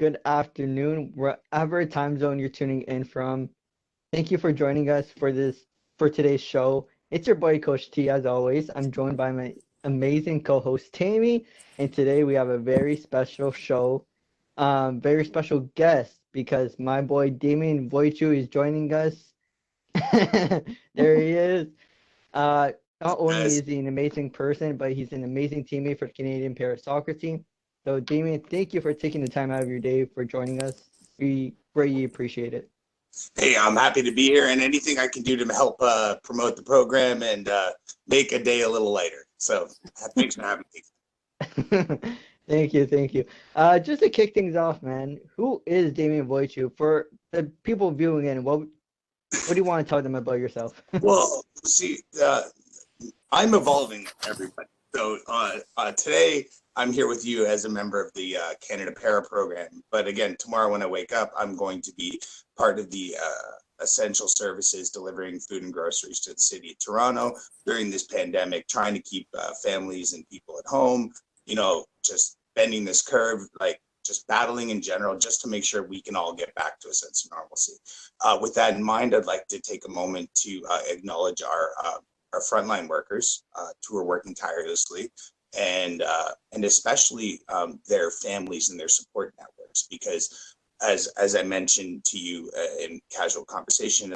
good afternoon, wherever time zone you're tuning in from. Thank you for joining us for today's show. It's your boy Coach T as always. I'm joined by my amazing co-host Tammy, and today we have a very special show, very special guest because my boy Damien Wojtiw is joining us. There he is. Not only Yes. is he an amazing person, but he's an amazing teammate for the Canadian Para Soccer team. So, Damien, thank you for taking the time out of your day for joining us. We greatly appreciate it. Hey, I'm happy to be here, and anything I can do to help promote the program and make a day a little lighter. So, thanks for having me. Thank you, thank you. Just to kick things off, man, who is Damien Wojciech? For the people viewing in, what do you want to tell them about yourself? Well, see, I'm evolving, everybody. So today I'm here with you as a member of the Canada Para program. But again, tomorrow when I wake up, I'm going to be part of the essential services delivering food and groceries to the city of Toronto during this pandemic, trying to keep families and people at home, just bending this curve, like just battling in general, just to make sure we can all get back to a sense of normalcy. With that in mind, I'd like to take a moment to acknowledge our frontline workers who are working tirelessly, and especially their families and their support networks, because as I mentioned to you in casual conversation,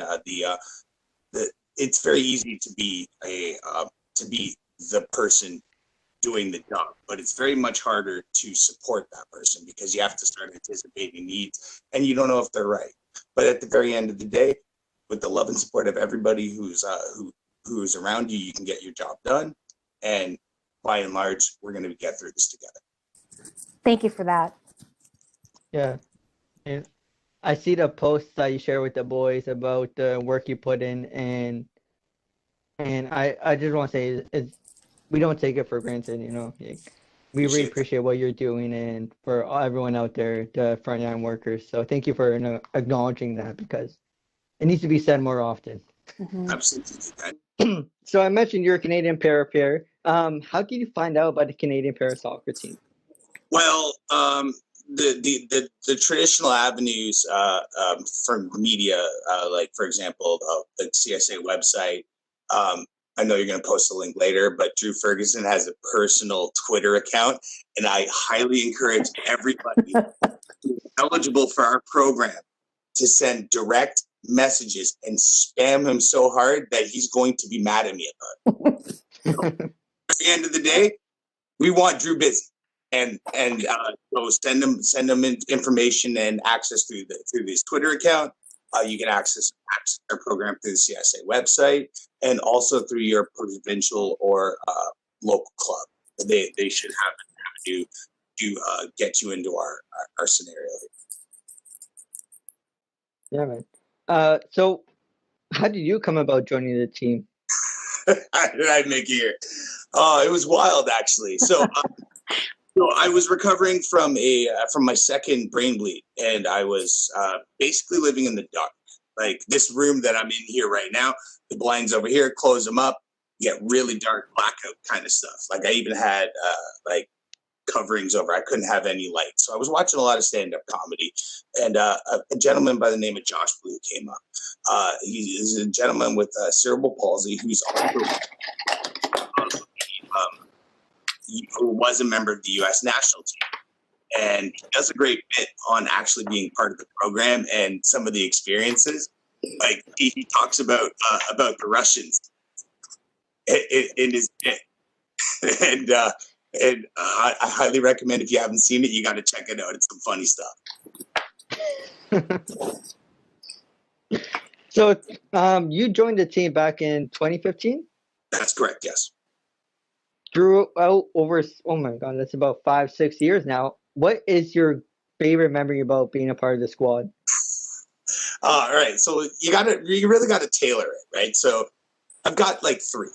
it's very easy to be the person doing the job, but it's very much harder to support that person because you have to start anticipating needs and you don't know if they're right. But at the very end of the day, with the love and support of everybody who's around you, you can get your job done. And by and large, we're going to get through this together. Thank you for that. Yeah. And I see the posts that you share with the boys about the work you put in, and I just want to say it's we don't take it for granted, we really appreciate what you're doing, and for everyone out there, the frontline workers. So thank you for acknowledging that because it needs to be said more often. Mm-hmm. Absolutely. So I mentioned you're a Canadian para player. How did you find out about the Canadian para soccer team? Well, the traditional avenues for media, like for example, the CSA website. I know you're going to post a link later, but Drew Ferguson has a personal Twitter account, and I highly encourage everybody who's eligible for our program to send direct messages and spam him so hard that he's going to be mad at me about it. So, at the end of the day, we want Drew busy, and so send them information and access through this Twitter account. You can access our program through the CSA website and also through your provincial or local club. They should have to get you into our scenario. Yeah, man. So how did you come about joining the team? How did I make it here? It was wild, actually. So, so I was recovering from my second brain bleed, and I was basically living in the dark. Like this room that I'm in here right now, the blinds over here, close them up, get really dark blackout kind of stuff. Like I even had like coverings over. I couldn't have any light. So I was watching a lot of stand-up comedy, and a gentleman by the name of Josh Blue came up. He's a gentleman with cerebral palsy who's also who was a member of the U.S. national team. And he does a great bit on actually being part of the program and some of the experiences. Like he talks about the Russians in his bit, and I highly recommend, if you haven't seen it, you got to check it out. It's some funny stuff. So you joined the team back in 2015? That's correct. Yes. Drew out over, oh my God, that's about 5-6 years now. What is your favorite memory about being a part of the squad? All right. So you really got to tailor it, right? So I've got like 3.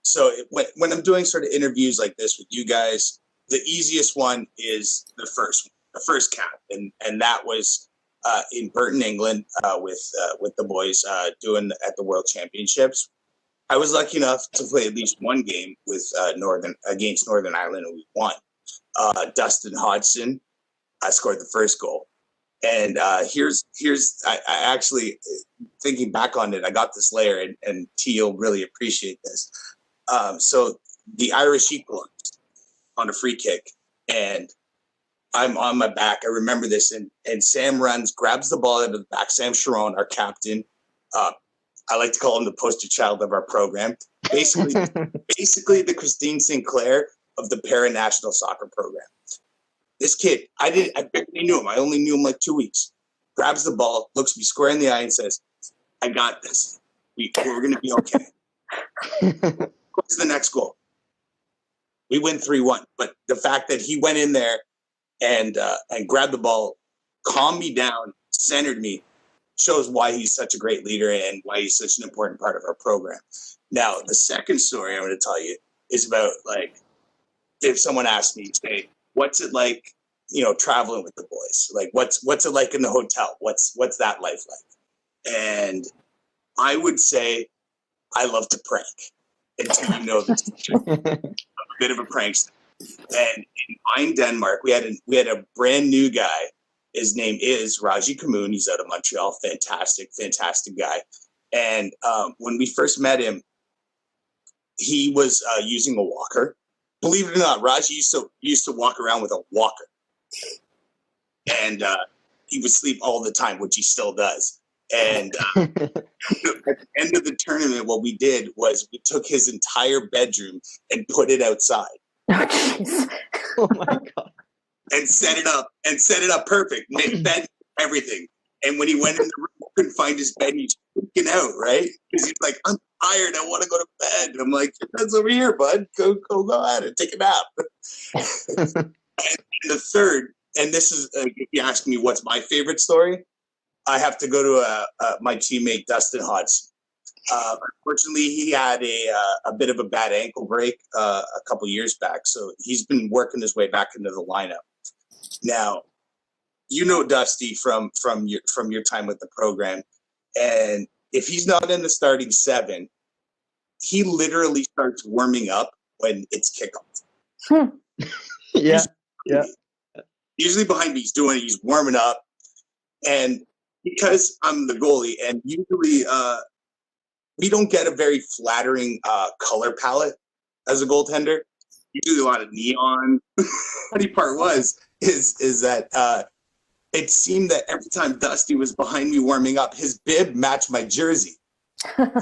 So when I'm doing sort of interviews like this with you guys, the easiest one is the first cap, and that was in Burton, England, with the boys doing at the World Championships. I was lucky enough to play at least one game with against Northern Ireland, and we won. Dustin Hodgson I scored the first goal. And here's I actually, thinking back on it, I got this layer, and T will really appreciate this. So the Irish equalized on a free kick, and I'm on my back. I remember this, and Sam runs, grabs the ball out of the back. Sam Sharon, our captain, I like to call him the poster child of our program. Basically the Christine Sinclair of the para-national soccer program. This kid, I barely knew him. I only knew him like 2 weeks. Grabs the ball, looks me square in the eye and says, I got this. We're going to be okay. What's the next goal? We win 3-1. But the fact that he went in there and grabbed the ball, calmed me down, centered me, shows why he's such a great leader and why he's such an important part of our program. Now, the second story I'm going to tell you is about, like, if someone asked me, say, what's it like, traveling with the boys? Like, what's it like in the hotel? What's that life like? And I would say I love to prank. Until you know this, I'm a bit of a prankster. And in Denmark, we had a brand new guy. His name is Raji Kamoon. He's out of Montreal. Fantastic guy. And when we first met him, he was using a walker. Believe it or not, Raji used to walk around with a walker, and he would sleep all the time, which he still does. And at the end of the tournament, what we did was we took his entire bedroom and put it outside. Oh my God. And set it up perfect. Made bed, everything. And when he went in the room, couldn't find his bed, he's freaking out, right? Because he's like, I'm tired, I want to go to bed. And I'm like, your bed's over here, bud. Go at it, take a nap. And the third, and this is, if you ask me what's my favorite story, I have to go to my teammate, Dustin Hodgson. Unfortunately, he had a bit of a bad ankle break a couple years back, so he's been working his way back into the lineup. Now, Dusty from your time with the program, and if he's not in the starting 7, he literally starts warming up when it's kickoff. Yeah. Usually behind me, he's warming up, and because I'm the goalie, and usually we don't get a very flattering color palette as a goaltender. Usually a lot of neon. Funny part is that it seemed that every time Dusty was behind me warming up, his bib matched my jersey. I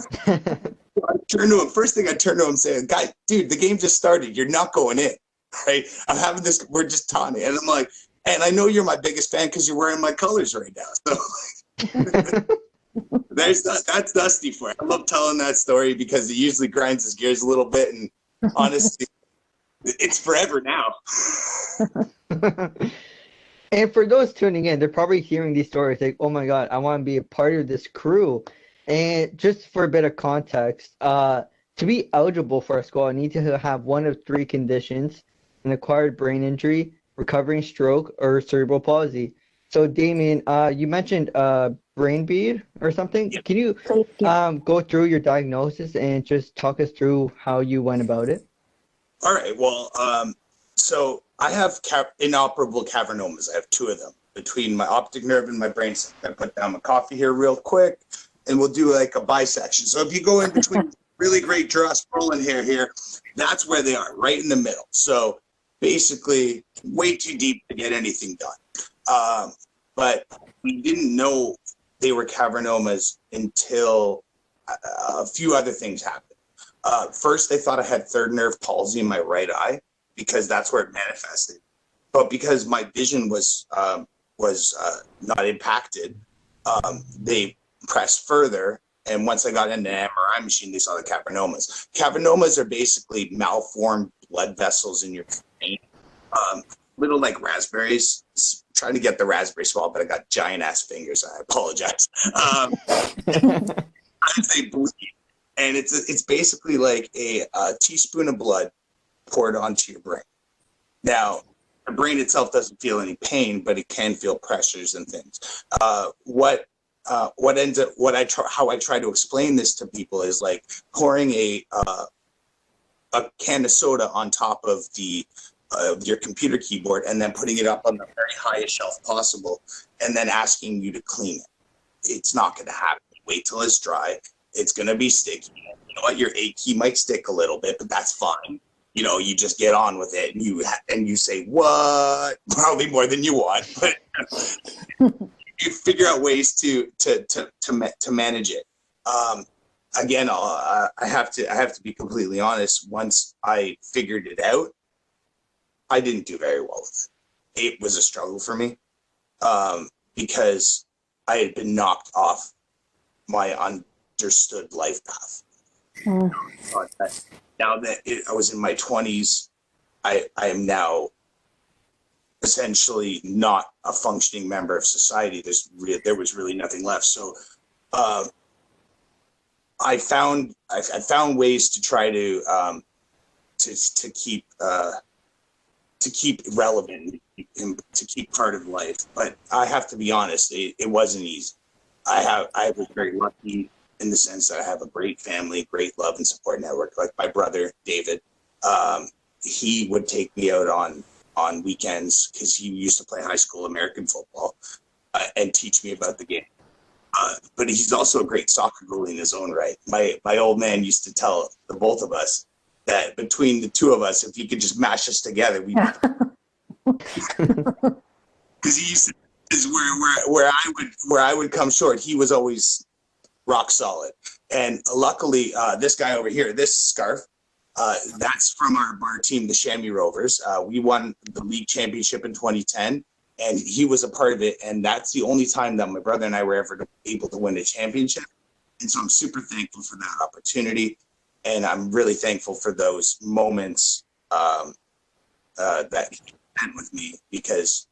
turned to him. First thing I turned to him saying, "Guy, dude, the game just started. You're not going in, right? I'm having this. We're just taunting." And I'm like, and I know you're my biggest fan because you're wearing my colors right now. So that's Dusty for it. I love telling that story because it usually grinds his gears a little bit, and honestly, it's forever now. And for those tuning in, they're probably hearing these stories like, oh my God, I want to be a part of this crew. And just for a bit of context, to be eligible for a school, I need to have one of 3 conditions: an acquired brain injury, recovering stroke, or cerebral palsy. So, Damien, you mentioned brain bleed or something. Yeah. Can you go through your diagnosis and just talk us through how you went about it? All right. Well, so I have inoperable cavernomas. I have 2 of them between my optic nerve and my brain. I put down my coffee here real quick, and we'll do like a bisection. So if you go in between really great draw scrolling here, that's where they are, right in the middle. So basically, way too deep to get anything done. But we didn't know they were cavernomas until a few other things happened. First, they thought I had third nerve palsy in my right eye because that's where it manifested. But because my vision was not impacted, they pressed further. And once I got into an MRI machine, they saw the cavernomas. Cavernomas are basically malformed blood vessels in your brain, little like raspberries. Trying to get the raspberry swallow, but I got giant ass fingers. I apologize. They bleed, and it's basically like a teaspoon of blood poured onto your brain. Now, the brain itself doesn't feel any pain, but it can feel pressures and things. How I try to explain this to people is like pouring a can of soda on top of the your computer keyboard and then putting it up on the very highest shelf possible and then asking you to clean it. It's not going to happen. Wait till it's dry. It's going to be sticky. You know what? Your A key might stick a little bit, but that's fine. You know, you just get on with it, and you say, what? Probably more than you want, but you figure out ways to manage it. Again, I have to be completely honest. Once I figured it out, I didn't do very well with it. It was a struggle for me because I had been knocked off my understood life path. Now that I was in my 20s, I am now essentially not a functioning member of society. There was really nothing left. So I found ways to try to keep relevant, to keep part of life. But I have to be honest, it wasn't easy. I was very lucky in the sense that I have a great family, great love and support network. Like my brother, David, he would take me out on weekends because he used to play high school American football and teach me about the game. But he's also a great soccer goalie in his own right. My old man used to tell the both of us that between the two of us, if he could just mash us together, we'd because he used to, is where I would come short, he was always rock solid. And luckily, this guy over here, this scarf, that's from our team, the Chamois Rovers. We won the league championship in 2010, and he was a part of it. And that's the only time that my brother and I were ever able to win a championship. And so I'm super thankful for that opportunity. And I'm really thankful for those moments that he spent with me, because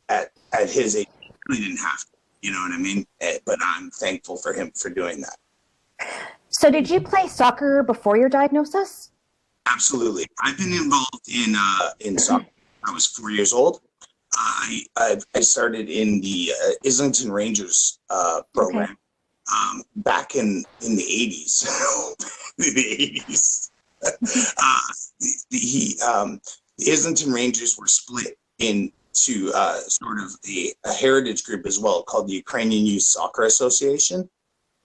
at his age, he really didn't have to. You know what I mean? But I'm thankful for him for doing that. So did you play soccer before your diagnosis? Absolutely. I've been involved in soccer. I was 4 years old. I started in the Islington Rangers program back in the 80s. The 80s. The Islington Rangers were split into sort of a heritage group as well, called the Ukrainian Youth Soccer Association,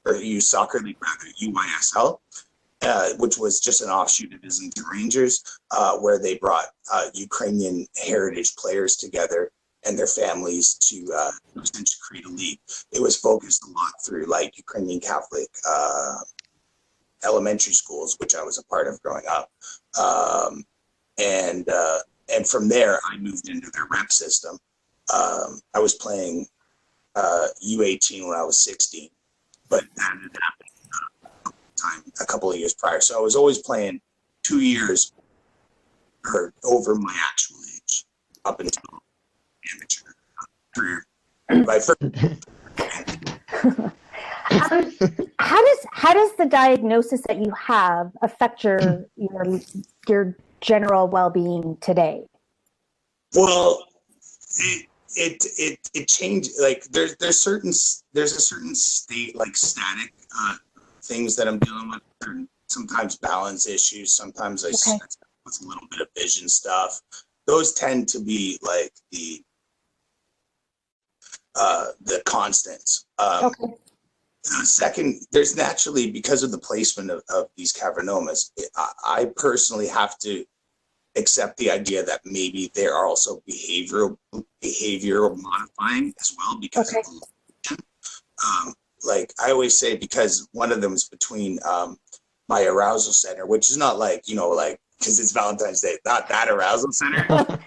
or Youth Soccer League, rather, UYSL, which was just an offshoot of Islington Rangers, where they brought Ukrainian heritage players together and their families to essentially create a league. It was focused a lot through like Ukrainian Catholic elementary schools, which I was a part of growing up. And from there, I moved into their rep system. I was playing U18 when I was 16, but that had happened a couple of years prior. So I was always playing 2 years or over my actual age up until amateur career. How does the diagnosis that you have affect your general well-being today? Well, it changed. Like there's a certain state, like static things that I'm dealing with. Sometimes balance issues. Sometimes I struggle with a little bit of vision stuff. Those tend to be like the constants. Second, there's naturally, because of the placement of these cavernomas, I personally have to accept the idea that maybe there are also behavioral modifying as well, because of the location. Like I always say, because one of them is between my arousal center, which is not like, like, because it's Valentine's Day, not that arousal center, but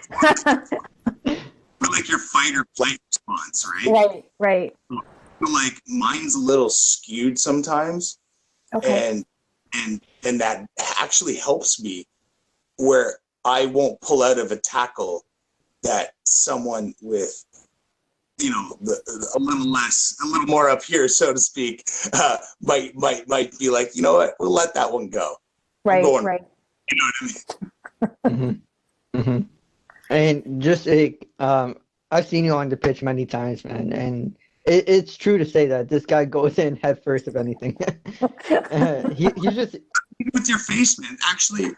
like your fight or flight response, right? Right. So like mine's a little skewed sometimes, and that actually helps me, where I won't pull out of a tackle that someone with, a little more up here, so to speak, might be like, you know what, we'll let that one go. Right. You know what I mean? And just I've seen you on the pitch many times, man, and it's true to say that this guy goes in head first, if anything. He just with your face, man. Actually,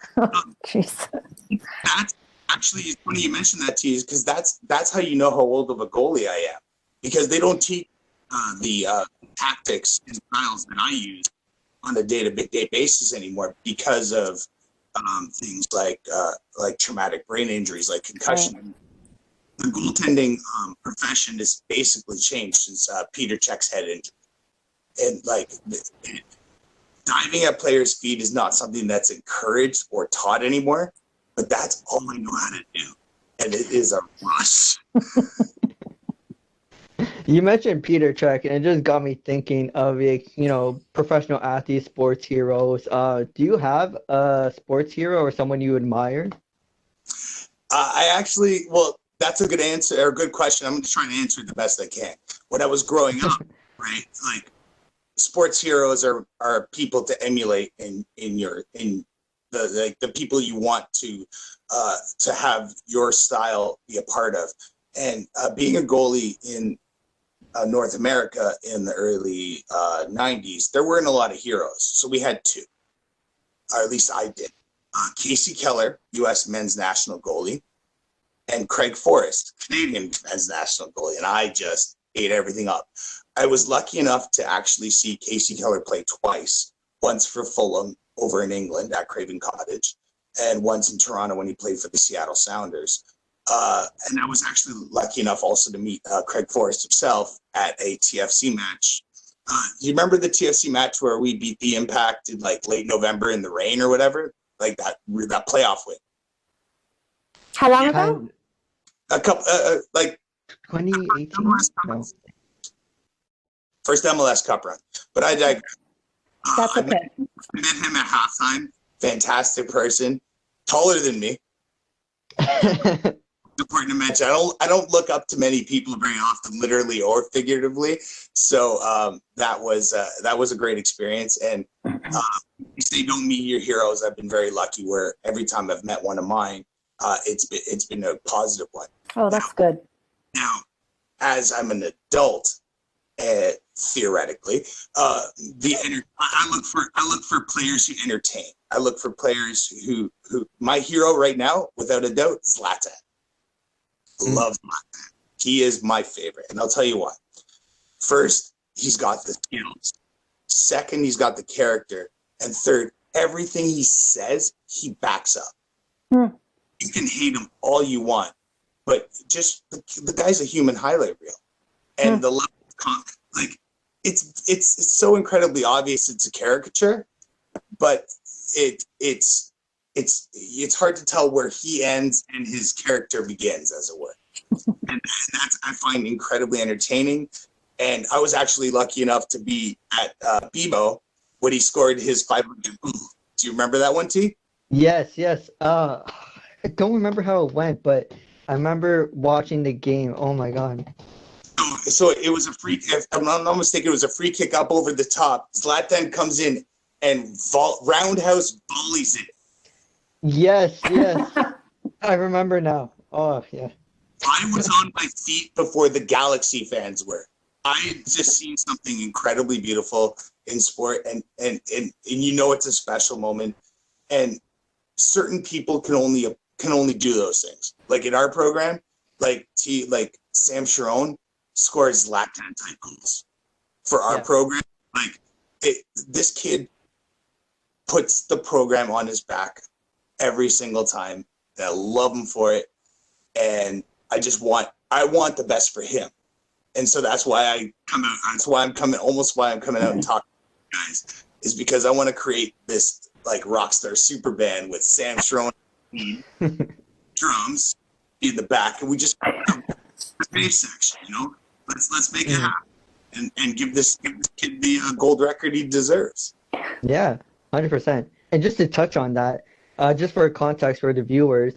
Actually, it's funny you mentioned that, T, because that's how you know how old of a goalie I am, because they don't teach the tactics and styles that I use on a day-to-day basis anymore because of things like traumatic brain injuries, like concussion. Right. The goaltending profession has basically changed since Peter Cech's head injury, and like diving at players' feet is not something that's encouraged or taught anymore. But that's all I know how to do, and it is a rush. You mentioned Peter Cech, and it just got me thinking of professional athletes, sports heroes. Do you have a sports hero or someone you admire? Well, that's a good answer or a good question. I'm just trying to answer it the best I can. When I was growing up, right, like sports heroes are people to emulate in the people you want to have your style be a part of. And being a goalie in North America in the early 90s, there weren't a lot of heroes. So we had two, or at least I did. Casey Keller, U.S. men's national goalie, and Craig Forrest, Canadian men's national goalie. And I just ate everything up. I was lucky enough to actually see Casey Keller play twice, once for Fulham over in England at Craven Cottage, and once in Toronto when he played for the Seattle Sounders. And I was actually lucky enough also to meet Craig Forrest himself at a TFC match. You remember the TFC match where we beat the Impact in like late November in the rain or whatever? Like that playoff win. How long ago? A couple, like 2018? No. First MLS Cup run. But I digress. That's okay. I met him at halftime. Fantastic person, taller than me. Important to mention. I don't look up to many people very often, literally or figuratively. So that was a great experience. And you say don't meet your heroes. I've been very lucky where every time I've met one of mine, it's been a positive one. Oh, that's good. Now, as I'm an adult, theoretically, I look for players who entertain. I look for players who my hero right now, without a doubt, is Zlatan. Love Zlatan. He is my favorite, and I'll tell you why. First, he's got the skills. Second, he's got the character, and third, everything he says, he backs up. You can hate him all you want, but just the guy's a human highlight reel, and the level of like it's so incredibly obvious it's a caricature, but it's hard to tell where he ends and his character begins, as it were. And that's I find incredibly entertaining. And I was actually lucky enough to be at BMO when he scored his 500 goal. Do you remember that one, T? Yes. I don't remember how it went, but I remember watching the game. Oh my God. So it was a free, if I'm not mistaken, it was a free kick up over the top. Zlatan comes in and roundhouse volleys it. Yes. I remember now. Oh, yeah. I was on my feet before the Galaxy fans were. I had just seen something incredibly beautiful in sport, and you know it's a special moment. And certain people can only do those things. Like in our program, like Sam Sharon scores Zlatan type goals for our program. Like this kid puts the program on his back every single time. And I love him for it, and I want the best for him. And so that's why I come out. That's why I'm coming out and talking to you guys, is because I want to create this like rockstar super band with Sam Sharon drums in the back, and we just the bass section, you know. Let's make it happen and give this kid the gold record he deserves. Yeah, 100%. And just to touch on that, just for context for the viewers,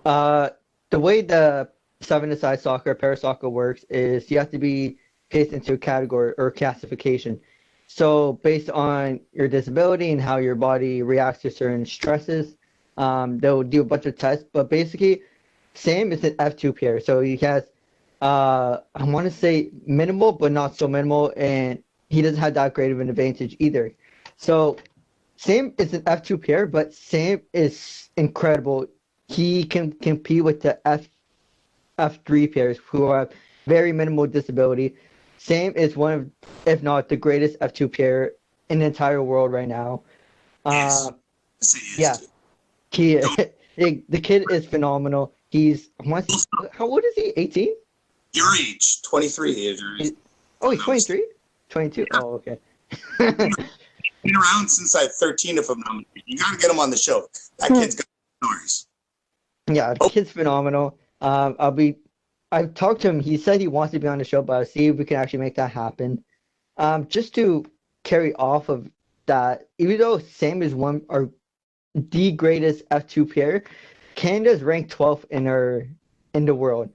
the way the 7-a-side soccer, para soccer works is you have to be placed into a category or classification. So based on your disability and how your body reacts to certain stresses, they'll do a bunch of tests. But basically, Sam is an F2 player. So he has, I want to say minimal, but not so minimal. And he doesn't have that great of an advantage either. So Sam is an F2 player, but Sam is incredible he can compete with the F3 players who have very minimal disability. Sam is one of, if not the greatest F2 player in the entire world right now. Yes. Yeah, he the kid is phenomenal. He's how old is he? 18? Your age, 23. Oh, he's 23? 22? Yeah. Oh, okay. Been around since I'm 13, if I'm not mistaken. You got to get him on the show. That kid's got stories. Yeah, the kid's phenomenal. I've talked to him. He said he wants to be on the show, but I'll see if we can actually make that happen. Just to carry off of that, even though Sam is one or the greatest F2 player, Canada's ranked 12th in the world.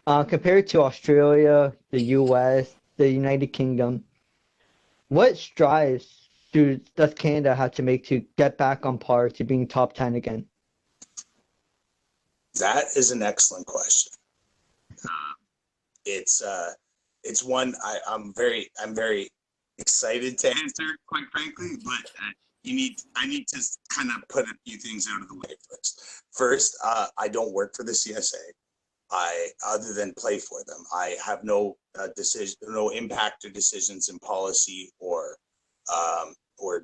Compared to Australia, the US, the United Kingdom. What strives does Canada have to make to get back on par to being top 10 again? That is an excellent question. It's one I'm very excited to answer, quite frankly, but I need to kind of put a few things out of the way first. First, I don't work for the CSA. Other than play for them, I have no no impact or decisions in policy or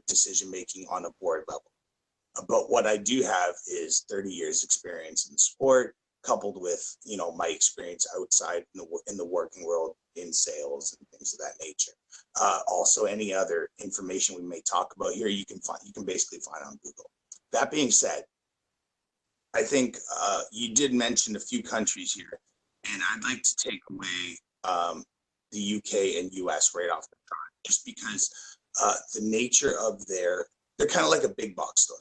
decision making on a board level. But what I do have is 30 years experience in sport, coupled with my experience outside in the working world in sales and things of that nature. Also, any other information we may talk about here, you can basically find on Google. That being said, I think you did mention a few countries here, and I'd like to take away the UK and US right off the top, just because the nature of they're kind of like a big box store.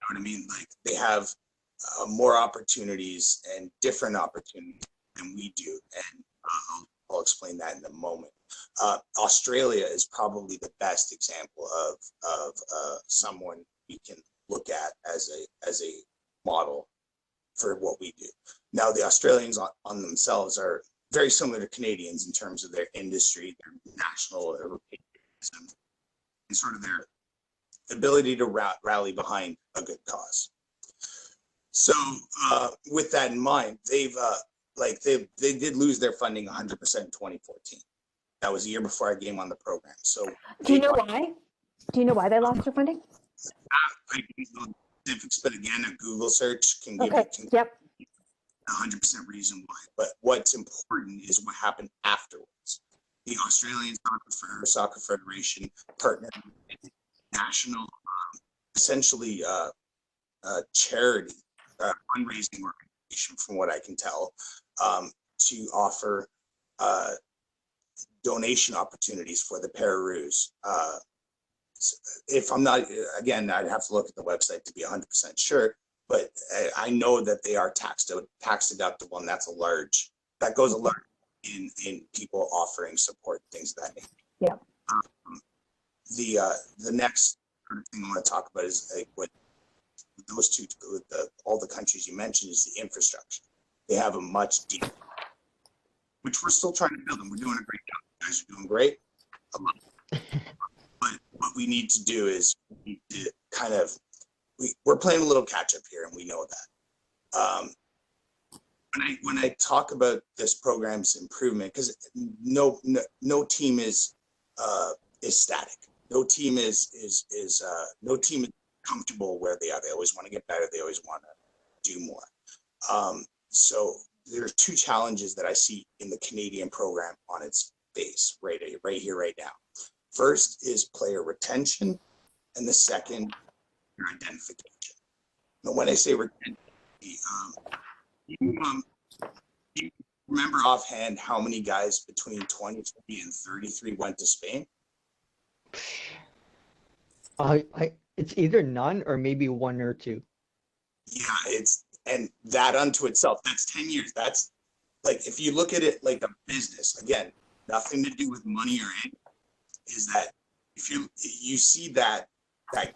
You know what I mean? Like they have more opportunities and different opportunities than we do, and I'll explain that in a moment. Australia is probably the best example of someone we can look at as a model for what we do. Now, the Australians on themselves are very similar to Canadians in terms of their industry, their national patriotism, and sort of their ability to rally behind a good cause. So, with that in mind, they did lose their funding 100% in 2014. That was a year before I came on the program. So, do you know why? Do you know why they lost their funding? I can go specifics, but again, a Google search can give you 100% reason why. But what's important is what happened afterwards. The Australian Soccer Federation partnered with national, essentially charity fundraising organization, from what I can tell, to offer donation opportunities for the Pararoos. If I'm not, again, I'd have to look at the website to be 100% sure, but I know that they are tax deductible, and that goes a large in people offering support, things of that nature. Yeah. The next thing I want to talk about is like what those two, all the countries you mentioned, is the infrastructure. They have a much deeper, which we're still trying to build, and we're doing a great job. You guys are doing great. I love it. But what we need to do is we need to kind of, we're playing a little catch up here, and we know that. When I talk about this program's improvement, because no team is static. No team is comfortable where they are. They always want to get better. They always want to do more. So there are two challenges that I see in the Canadian program on its base right here, right now. First is player retention, and the second, your identification. Now, when I say retention, you remember offhand how many guys between 23 and 33 went to Spain? It's either none or maybe one or two. Yeah, and that unto itself, that's 10 years. That's like, if you look at it like a business, again, nothing to do with money or anything, is that if you see that gap,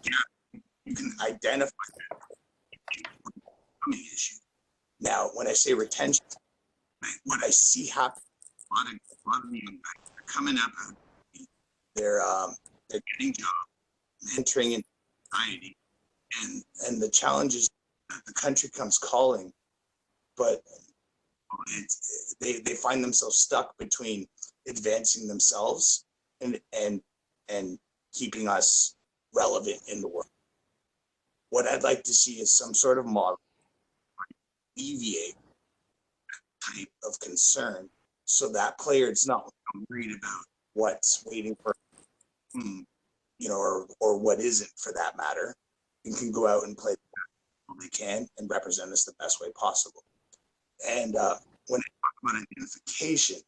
you can identify that issue. Now, when I say retention, what I see happen, a lot of young guys are coming up, they're getting jobs, entering into society, and the challenge is the country comes calling, but they find themselves stuck between advancing themselves and keeping us relevant in the world. What I'd like to see is some sort of model alleviate type of concern, so that player is not worried about what's waiting for him, or what isn't, for that matter, and can go out and play the best they can and represent us the best way possible. And when I talk about identification,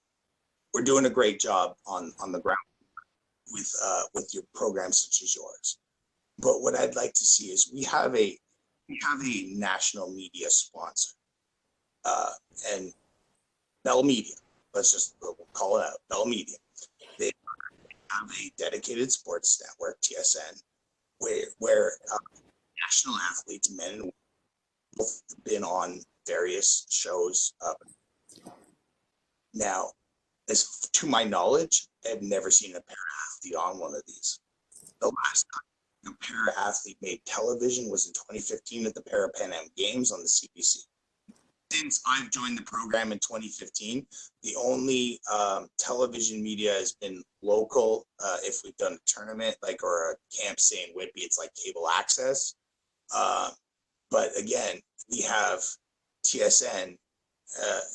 we're doing a great job on the ground with your programs such as yours. But what I'd like to see is we have a national media sponsor, and Bell Media. We'll call it out, Bell Media. They have a dedicated sports network, TSN, where national athletes, men and women, both been on various shows. Now, as to my knowledge, I've never seen a para-athlete on one of these. The last time a para-athlete made television was in 2015 at the Para-Pan Am Games on the CBC. Since I've joined the program in 2015, the only television media has been local. If we've done a tournament, or a camp, say in Whitby, it's like cable access. But again, we have TSN,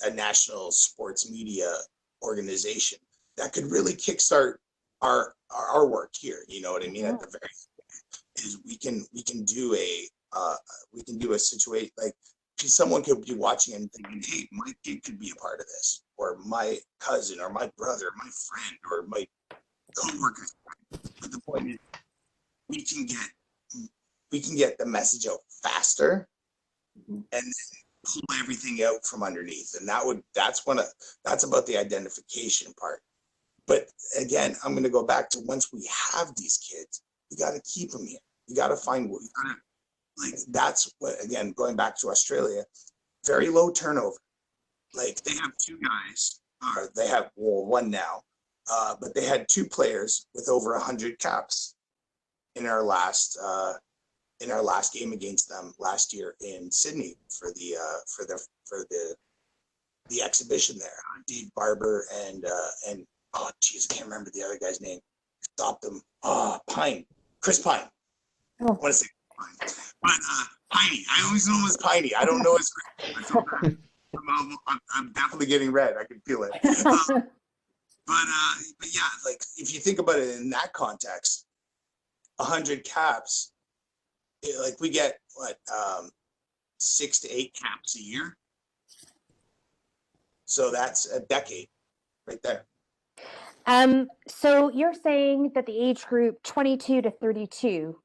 a national sports media organization that could really kickstart our work here. You know what I mean? At the very is we can do a situation, like someone could be watching and thinking, hey, my kid could be a part of this, or my cousin, or my brother, my friend, or my coworker. But the point is, we can get the message out faster, and pull everything out from underneath. And that's about the identification part. But again, I'm going to go back to, once we have these kids, we got to keep them here. We got to find what we got to, that's what, again, going back to Australia, very low turnover. They have two guys, or they have, one now, but they had two players with over 100 caps in our last game against them last year in Sydney for the exhibition there. Dave Barber and oh geez, I can't remember the other guy's name. Stopped them. Chris Pine. Oh. I want to say Pine, but Piney. I always know him as Piney. I don't know his. I'm definitely getting red. I can feel it. But yeah, if you think about it in that context, 100 caps. We get 6 to 8 caps a year, so that's a decade right there. So you're saying that the age group 22 to 32,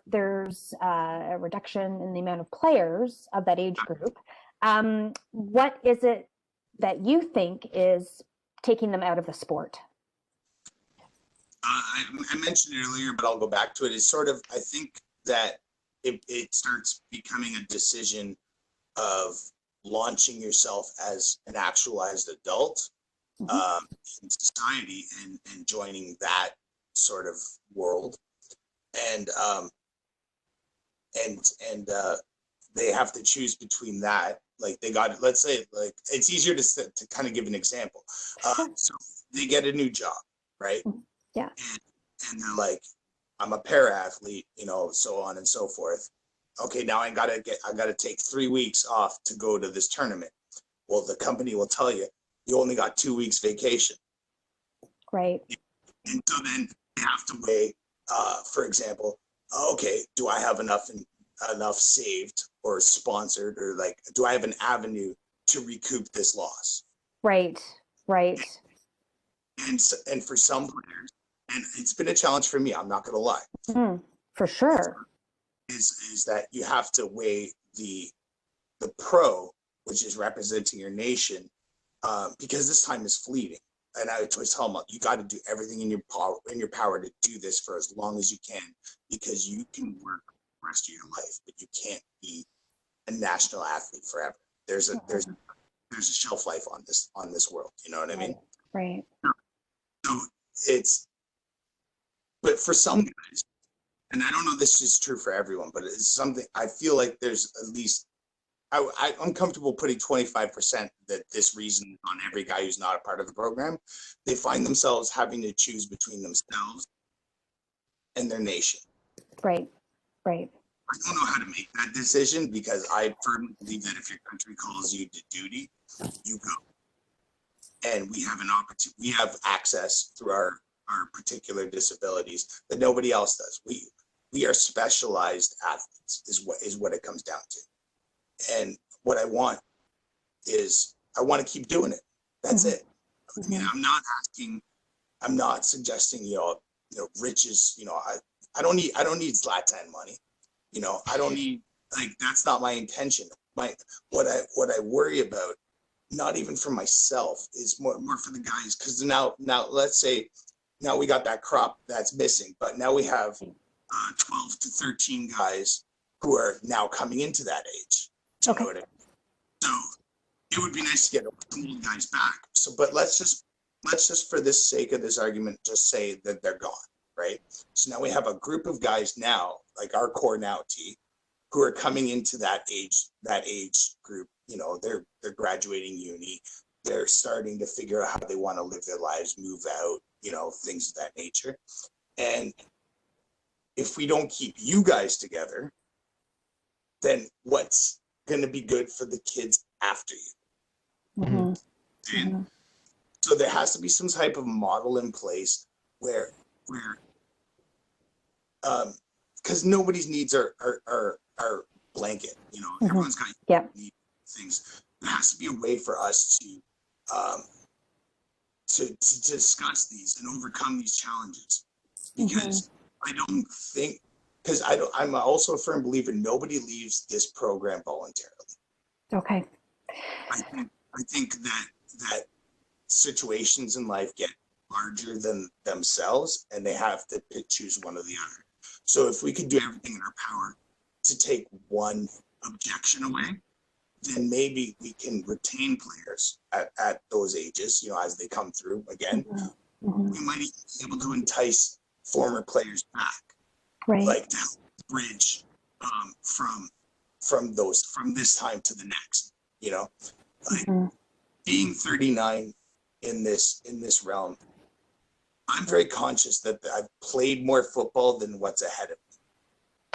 there's a reduction in the amount of players of that age group. What is it that you think is taking them out of the sport? I mentioned it earlier, but I'll go back to it. It's sort of, I think that it starts becoming a decision of launching yourself as an actualized adult in society, and joining that sort of world, and they have to choose between that. Let's say, it's easier to kind of give an example. So they get a new job, right? Yeah. And they're like, I'm a para athlete, so on and so forth. Okay, now I gotta take 3 weeks off to go to this tournament. Well, the company will tell you, you only got 2 weeks vacation. Right. And so then they have to weigh, for example, okay, do I have enough saved or sponsored, or do I have an avenue to recoup this loss? Right. And for some players, and it's been a challenge for me, I'm not gonna lie. For sure. Is that you have to weigh the pro, which is representing your nation, because this time is fleeting. And I would always tell them, you got to do everything in your power to do this for as long as you can, because you can work the rest of your life, but you can't be a national athlete forever. There's a shelf life on this world. You know what I mean? Right. So but for some guys, and I don't know this is true for everyone, but it's something I feel like there's at least, I'm comfortable putting 25% that this reason on every guy who's not a part of the program. They find themselves having to choose between themselves and their nation. Right. I don't know how to make that decision, because I firmly believe that if your country calls you to duty, you go. And we have an opportunity, we have access through our particular disabilities that nobody else does. We are specialized athletes is what it comes down to. And what I want is, I want to keep doing it. That's it. I mean, I'm not suggesting, riches, I don't need Zlatan money. I don't need, that's not my intention. What I worry about, not even for myself, is more for the guys, because now let's say now we got that crop that's missing, but now we have 12 to 13 guys who are now coming into that age. Do you know what I mean? So it would be nice to get some old guys back. So, but let's just for the sake of this argument, just say that they're gone, right? So now we have a group of guys now, like our core now, T, who are coming into that age group. They're graduating uni. They're starting to figure out how they want to live their lives, move out, things of that nature. And if we don't keep you guys together, then what's going to be good for the kids after you? And so there has to be some type of model in place where because nobody's needs are blanket. Everyone's got need things. There has to be a way for us to discuss these and overcome these challenges, because I don't think, because I'm also a firm believer nobody leaves this program voluntarily. Okay. I think that situations in life get larger than themselves, and they have to choose one or the other. So if we could do everything in our power to take one objection away, then maybe we can retain players at those ages, as they come through again. We might even be able to entice former players back, like to help bridge from this time to the next. Being 39 in this realm, I'm very conscious that I've played more football than what's ahead of me.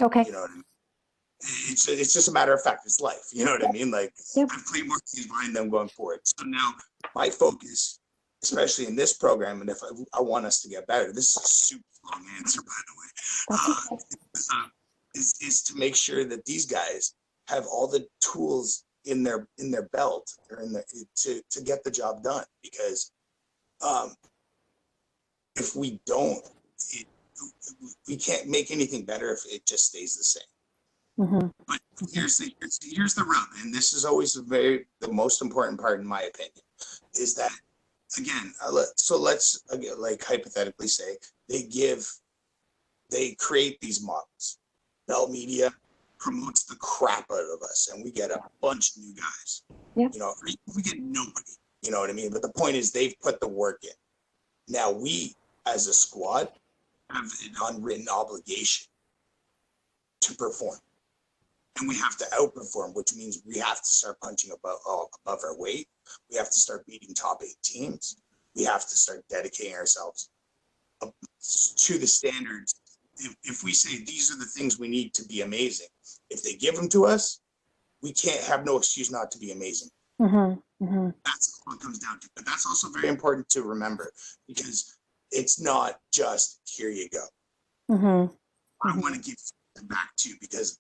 Okay. You know what I mean? It's just a matter of fact. It's life. You know what I mean? I've played more games behind them going forward. So now my focus, especially in this program, and if I want us to get better, this is a super long answer, by the way, is to make sure that these guys have all the tools in their belt or to get the job done. Because if we don't, we can't make anything better if it just stays the same. But here's the rub, and this is always the most important part, in my opinion, is that, again, so let's hypothetically say they create these models. Bell Media promotes the crap out of us, and we get a bunch of new guys. We get nobody. You know what I mean? But the point is, they've put the work in. Now we, as a squad, have an unwritten obligation to perform. And we have to outperform, which means we have to start punching above our weight. We have to start beating top 8 teams. We have to start dedicating ourselves to the standards. If we say these are the things we need to be amazing, if they give them to us, we can't have no excuse not to be amazing. That's what it comes down to. But that's also very important to remember, because it's not just here you go. I want to give it back to you, because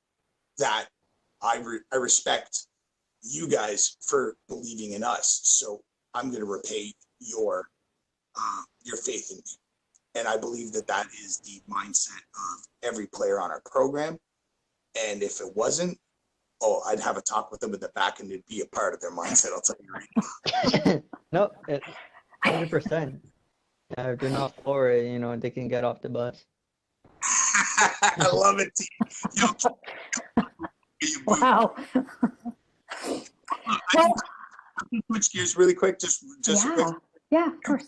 that I respect you guys for believing in us. So I'm going to repay your faith in me. And I believe that is the mindset of every player on our program. And if it wasn't, I'd have a talk with them in the back, and it'd be a part of their mindset. I'll tell you right now. No, 100%. If they're not for it, they can get off the bus. I love it, T. Wow. I can switch gears really quick. Just quick. Yeah, of course.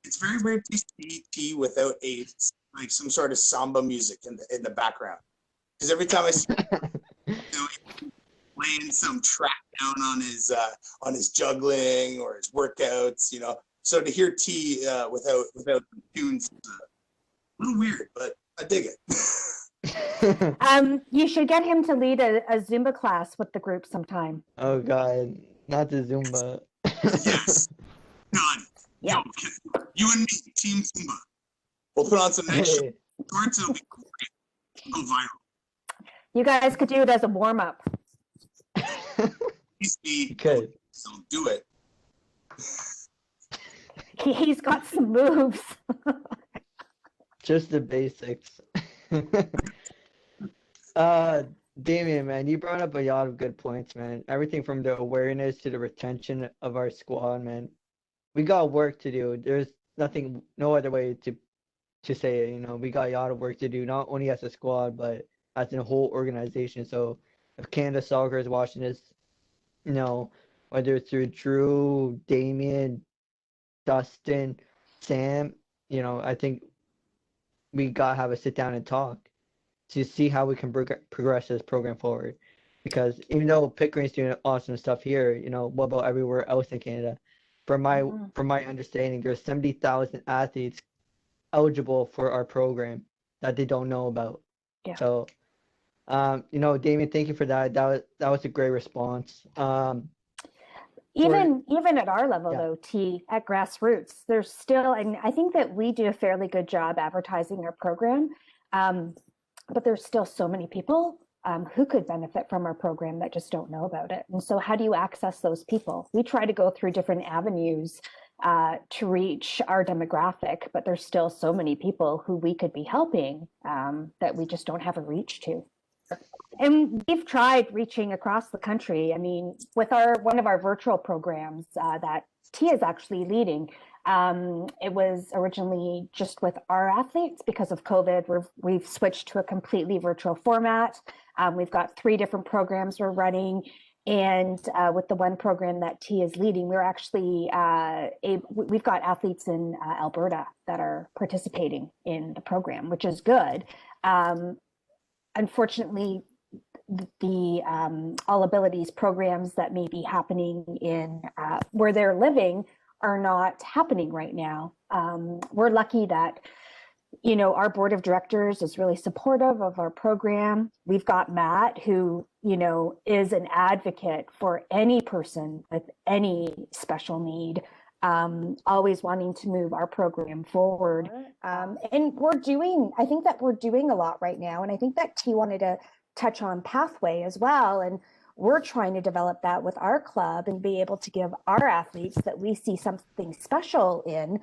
It's very weird to see T without AIDS like some sort of samba music in the background. Because every time I see playing some track down on his juggling or his workouts, So to hear T without tunes is a little weird, but I dig it. You should get him to lead a Zumba class with the group sometime. Oh God, not the Zumba. Yes, done. Yeah. Yo, you and me, Team Zumba. We'll put on some nice shorts. It'll be great. Go viral. You guys could do it as a warm up. Okay. So do it. He's got some moves. Just the basics. Damien, man, you brought up a lot of good points, man. Everything from the awareness to the retention of our squad, man. We got work to do. There's no other way to say it. We got a lot of work to do, not only as a squad, but as a whole organization. So if Canada Soccer is watching this, whether it's through Drew, Damien, Dustin, Sam, I think we gotta have a sit down and talk to see how we can progress this program forward. Because even though Pickering's doing awesome stuff here, what about everywhere else in Canada? From my understanding, there's 70,000 athletes eligible for our program that they don't know about. Yeah. So, Damien, thank you for that. That was a great response. Even at our level, though, T, at grassroots, there's still, and I think that we do a fairly good job advertising our program, but there's still so many people who could benefit from our program that just don't know about it. And so how do you access those people? We try to go through different avenues to reach our demographic, but there's still so many people who we could be helping that we just don't have a reach to. And we've tried reaching across the country. I mean, with one of our virtual programs that T is actually leading, it was originally just with our athletes. Because of COVID, we've switched to a completely virtual format. We've got 3 different programs we're running. And with the one program that T is leading, we're actually we've got athletes in Alberta that are participating in the program, which is good. Unfortunately, the all abilities programs that may be happening in where they're living are not happening right now. We're lucky that our board of directors is really supportive of our program. We've got Matt, who is an advocate for any person with any special need, always wanting to move our program forward. And I think that we're doing a lot right now. And I think that T wanted to touch on pathway as well. And we're trying to develop that with our club and be able to give our athletes that we see something special in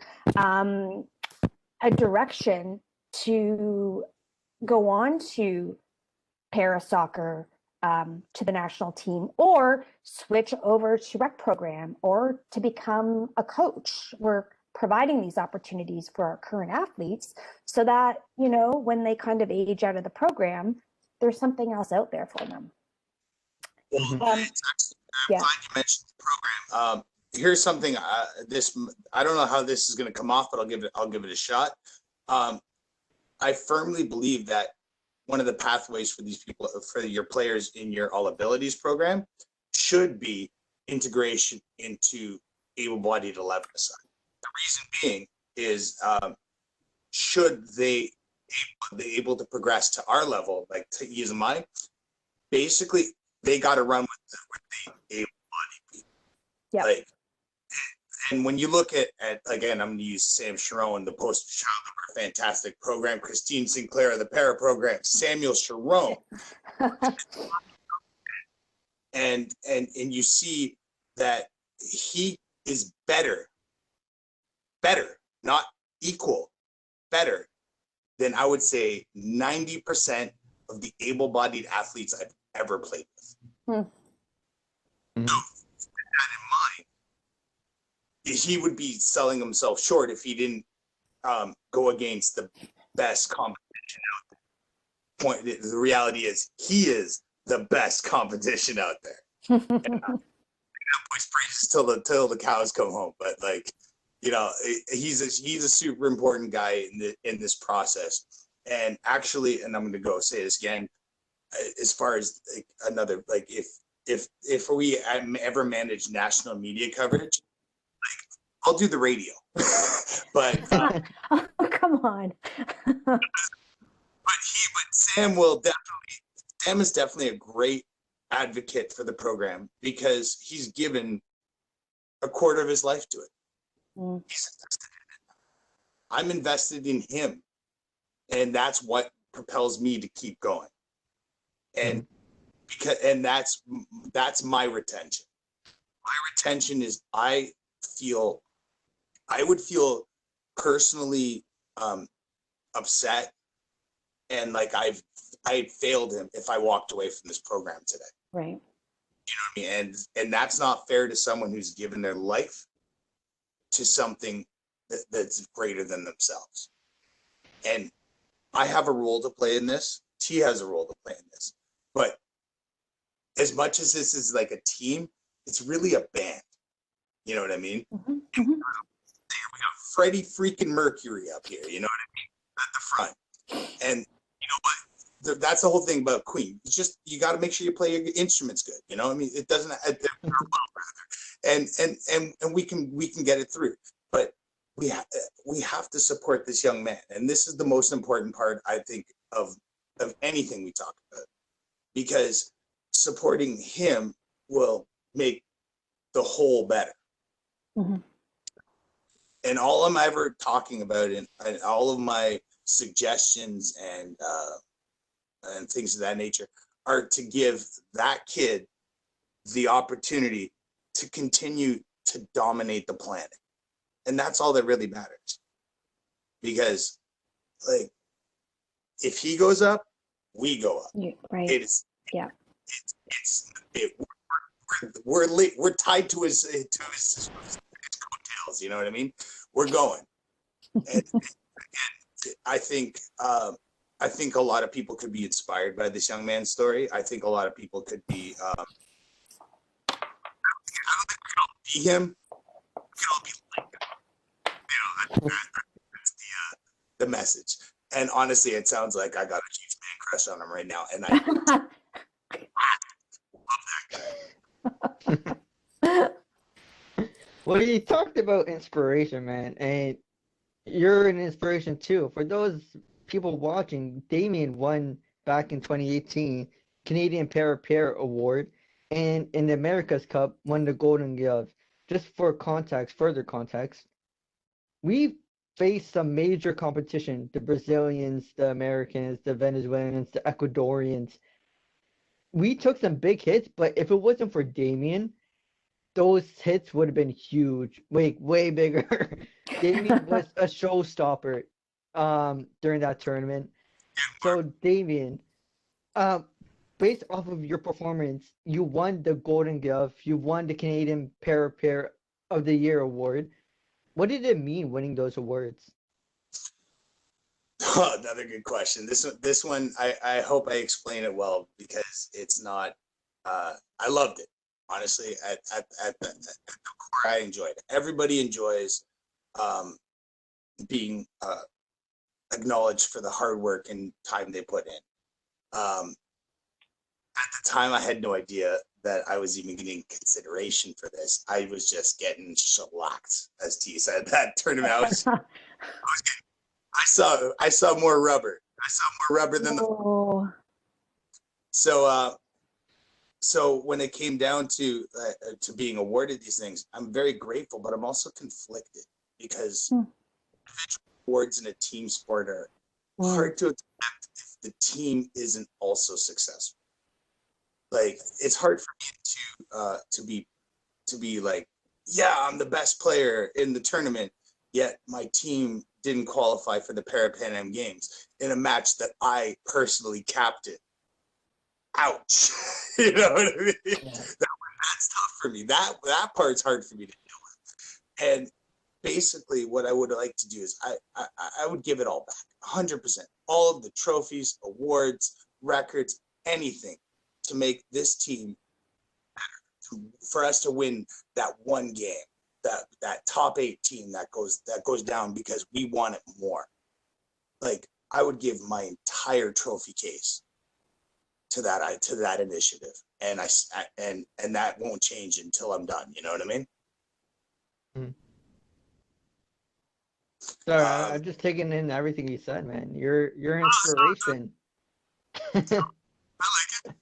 a direction to go on to para soccer, to the national team, or switch over to rec program, or to become a coach. We're providing these opportunities for our current athletes so that, when they kind of age out of the program, there's something else out there for them. Well, it's actually, I'm glad you mentioned the program. Here's something. I don't know how this is going to come off, but I'll give it a shot. I firmly believe that one of the pathways for these people, for your players in your All Abilities program, should be integration into able-bodied 11 aside. The reason being is, should they be able to progress to our level, like to use mine, basically they got to run with the able-bodied people. Yeah. And when you look at again, I'm going to use Sam Sharon, the poster child of our fantastic program, Christine Sinclair, the para program, Samuel Sharon, and you see that he is better, not equal, better than I would say 90% of the able-bodied athletes I've ever played with. So, with that in mind, he would be selling himself short if he didn't go against the best competition out there. The reality is, he is the best competition out there. Voice praises till the cows come home. But you know, he's a super important guy in this process. And actually, and I'm going to go say this again, as far as like another, like if we ever manage national media coverage, I'll do the radio. But oh, come on. but Sam is definitely a great advocate for the program because he's given a quarter of his life to it. He's invested in it. I'm invested in him, and that's what propels me to keep going. And that's my retention. My retention is I would feel personally upset and like I failed him if I walked away from this program today. Right. You know what I mean? And that's not fair to someone who's given their life to something that's greater than themselves. And I have a role to play in this. T has a role to play in this. But as much as this is like a team, it's really a band. You know what I mean? We got Freddie freaking Mercury up here, you know what I mean? At the front. And you know what? That's the whole thing about Queen. It's just you got to make sure you play your instruments good. You know, I mean, it doesn't. And we can get it through. But we have to support this young man, and this is the most important part, I think, of anything we talk about, because supporting him will make the whole better. And all I'm ever talking about, and all of my suggestions and things of that nature, are to give that kid the opportunity to continue to dominate the planet. And that's all that really matters. Because, like, if he goes up, we go up. Right. It is. Yeah. We're tied to his coattails. You know what I mean? We're going. And I think a lot of people could be inspired by this young man's story. I think a lot of people could be. I don't think we can all be him. We can all be like him. You know, that's the message. And honestly, it sounds like I got a huge man crush on him right now, and I love that guy. Well, you talked about inspiration, man, and you're an inspiration too. For those people watching, Damien won back in 2018 Canadian Pair Award, and in the America's Cup won the Golden Glove. Just for context, further context, we faced some major competition: the Brazilians, the Americans, the Venezuelans, the Ecuadorians. We took some big hits, but if it wasn't for Damien, those hits would have been huge, way bigger. Damien was a showstopper during that tournament. So Damien, based off of your performance, you won the Golden Glove, you won the Canadian Pair of the Year award. What did it mean winning those awards? Oh, another good question. This one, I hope I explain it well, because it's not. I loved it. Honestly, at the core, I enjoyed it. Everybody enjoys being acknowledged for the hard work and time they put in. At the time, I had no idea that I was even getting consideration for this. I was just getting shellacked, as T said. That tournament, I saw more rubber. I saw more rubber than the. So when it came down to being awarded these things, I'm very grateful, but I'm also conflicted, because individual awards in a team sport are hard to accept if the team isn't also successful. Like, it's hard for me to be like, yeah, I'm the best player in the tournament, yet my team didn't qualify for the Pan Am Games in a match that I personally captained. Ouch. You know what I mean? Yeah. That's tough for me. That part's hard for me to deal with. And basically what I would like to do is I would give it all back, 100%. All of the trophies, awards, records, anything to make this team better, for us to win that one game, that top 8 team that goes down because we want it more. Like, I would give my entire trophy case to that initiative, and that won't change until I'm done. You know what I mean? Sorry, I'm just taking in everything you said, man. You're inspiration. I like it.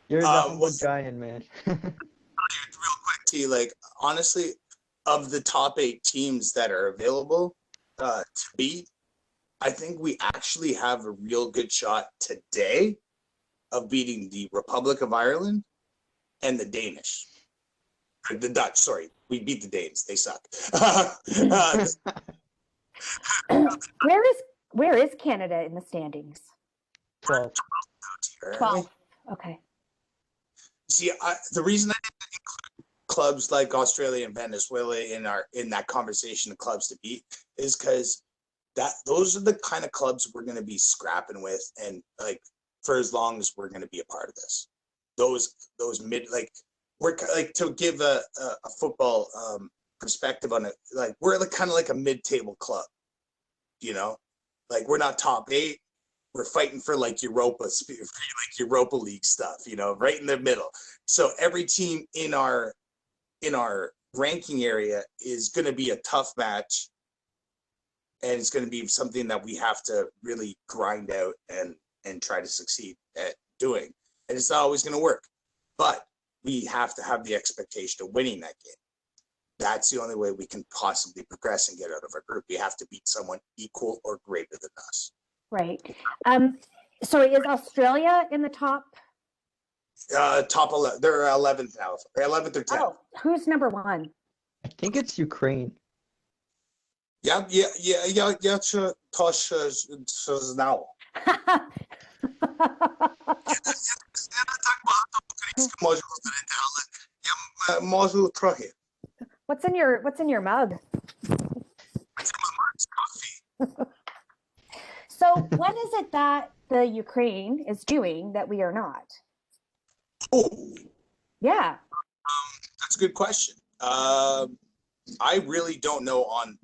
You're the humble giant, man. Real quick, T, like, honestly, of the top 8 teams that are available to beat, I think we actually have a real good shot today of beating the Republic of Ireland and the Danish. The Dutch, sorry. We beat the Danes. They suck. Where is Canada in the standings? 12. 12. Okay. See, the reason I didn't include clubs like Australia and Venezuela in that conversation of clubs to beat is because those are the kind of clubs we're going to be scrapping with, and like for as long as we're going to be a part of this. Those mid, like, we're like, to give a football perspective on it, like, we're like kind of like a mid-table club, you know, like, we're not top 8. We're fighting for like Europa League stuff, you know, right in the middle. So every team in our ranking area is going to be a tough match, and it's going to be something that we have to really grind out and try to succeed at doing. And it's not always going to work, but we have to have the expectation of winning that game. That's the only way we can possibly progress and get out of our group. We have to beat someone equal or greater than us. Right. So is Australia in the top? Top 11. They're 11th now, or 11th or 10th. Oh, who's number 1? I think it's Ukraine. Yeah. Tosh now. What's in your mug? So what is it that the Ukraine is doing that we are not? Oh, yeah. That's a good question. I really don't know on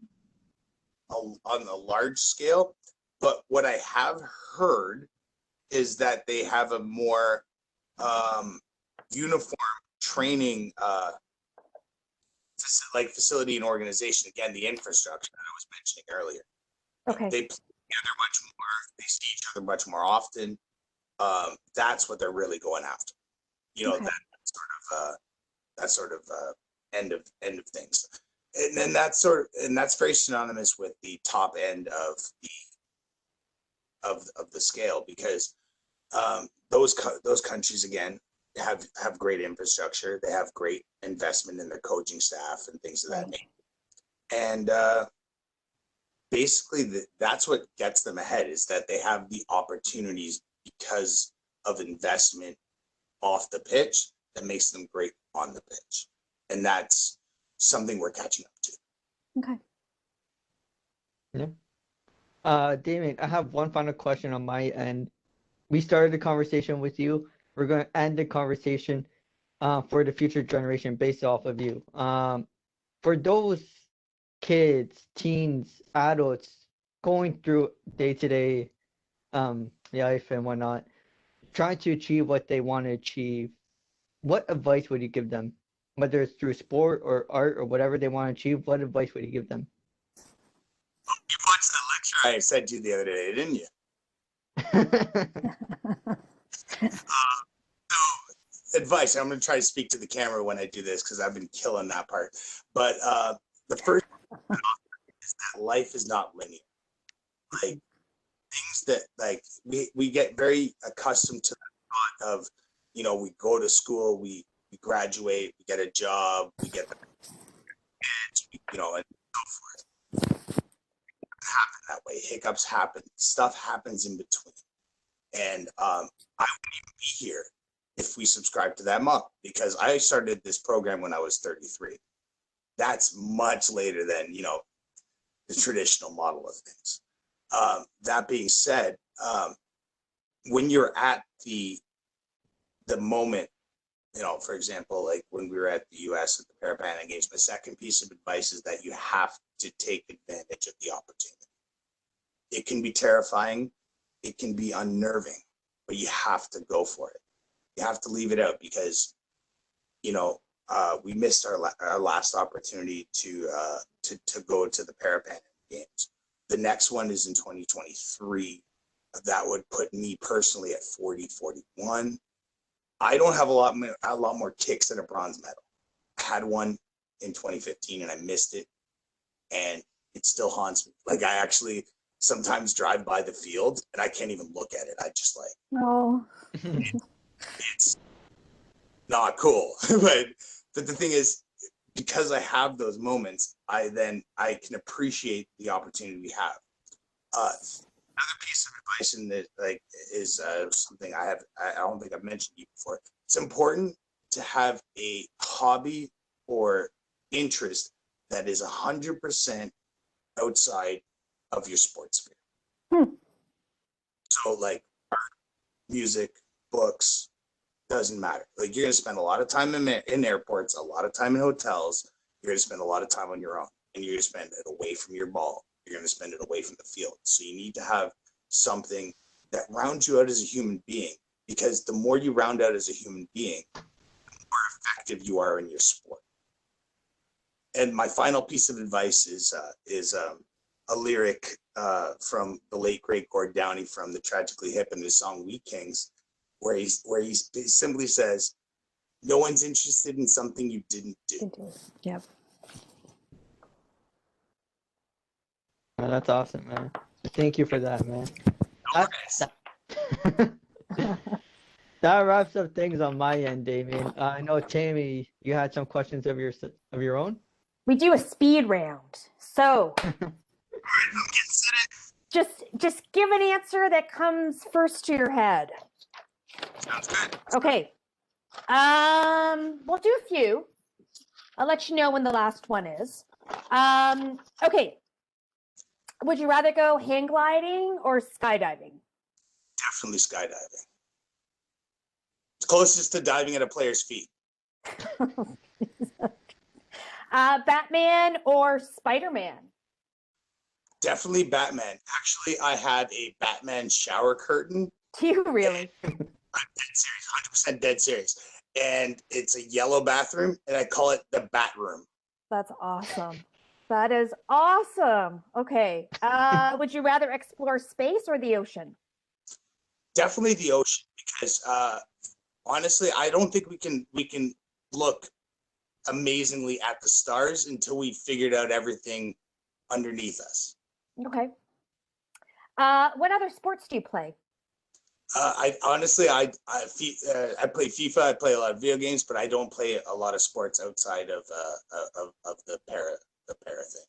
a large scale, but what I have heard is that they have a more uniform training facility and organization. Again, the infrastructure that I was mentioning earlier. Okay. They play together much more. They see each other much more often. That's what they're really going after. You know, okay. that sort of end of things. And then that's very synonymous with the top end of the scale, because those countries, again, have great infrastructure. They have great investment in their coaching staff and things of that nature. And basically, that's what gets them ahead, is that they have the opportunities because of investment off the pitch that makes them great on the pitch. And that's something we're catching up to. Okay. Yeah. Damien, I have one final question on my end. We started the conversation with you. We're going to end the conversation for the future generation based off of you. For those kids, teens, adults going through day-to-day life and whatnot, trying to achieve what they want to achieve, what advice would you give them? Whether it's through sport or art or whatever they want to achieve, what advice would you give them? You watched the lecture I sent you the other day, didn't you? So, advice. I'm going to try to speak to the camera when I do this because I've been killing that part. But the first is that life is not linear. Like, things that, like, we get very accustomed to the thought of, you know, we go to school, we graduate, we get a job, we get the kids, you know, and so forth. It doesn't happen that way. Hiccups happen. Stuff happens in between. And I wouldn't even be here if we subscribed to that model, because I started this program when I was 33. That's much later than, you know, the traditional model of things. That being said, when you're at the moment for example, like when we were at the US at the Parapan Games, my second piece of advice is that you have to take advantage of the opportunity. It can be terrifying, it can be unnerving, but you have to go for it. You have to leave it out because, we missed our last opportunity to go to the Parapan Games. The next one is in 2023. That would put me personally at 40, 41. I don't have a lot more kicks at a bronze medal. I had one in 2015 and I missed it, and it still haunts me. Like, I actually sometimes drive by the field and I can't even look at it. I just like, no. It's not cool. but the thing is, because I have those moments, I can appreciate the opportunity we have. Another piece of advice in this, is something I don't think I've mentioned to you before. It's important to have a hobby or interest that is 100% outside of your sports sphere. So like art, music, books, doesn't matter. Like, you're going to spend a lot of time in airports, a lot of time in hotels. You're going to spend a lot of time on your own, and you're going to spend it away from your ball. You're going to spend it away from the field. So you need to have something that rounds you out as a human being, because the more you round out as a human being, the more effective you are in your sport. And my final piece of advice is a lyric from the late great Gord Downey from the Tragically Hip in the song "We Kings," where he simply says, "No one's interested in something you didn't do." Yep. Oh, that's awesome, man. Thank you for that, man. That wraps up things on my end, Damien. I know, Tammy, you had some questions of your own. We do a speed round. So just give an answer that comes first to your head. Sounds good. Okay. We'll do a few. I'll let you know when the last one is. Okay. Would you rather go hang gliding or skydiving? Definitely skydiving. It's closest to diving at a player's feet. Batman or Spider-Man? Definitely Batman. Actually, I had a Batman shower curtain. Do you really? I'm dead serious, 100% dead serious. And it's a yellow bathroom, and I call it the Bat Room. That's awesome. That is awesome. Okay. Would you rather explore space or the ocean? Definitely the ocean, because honestly, I don't think we can look amazingly at the stars until we figured out everything underneath us. Okay. What other sports do you play? I play FIFA. I play a lot of video games, but I don't play a lot of sports outside of the para thing.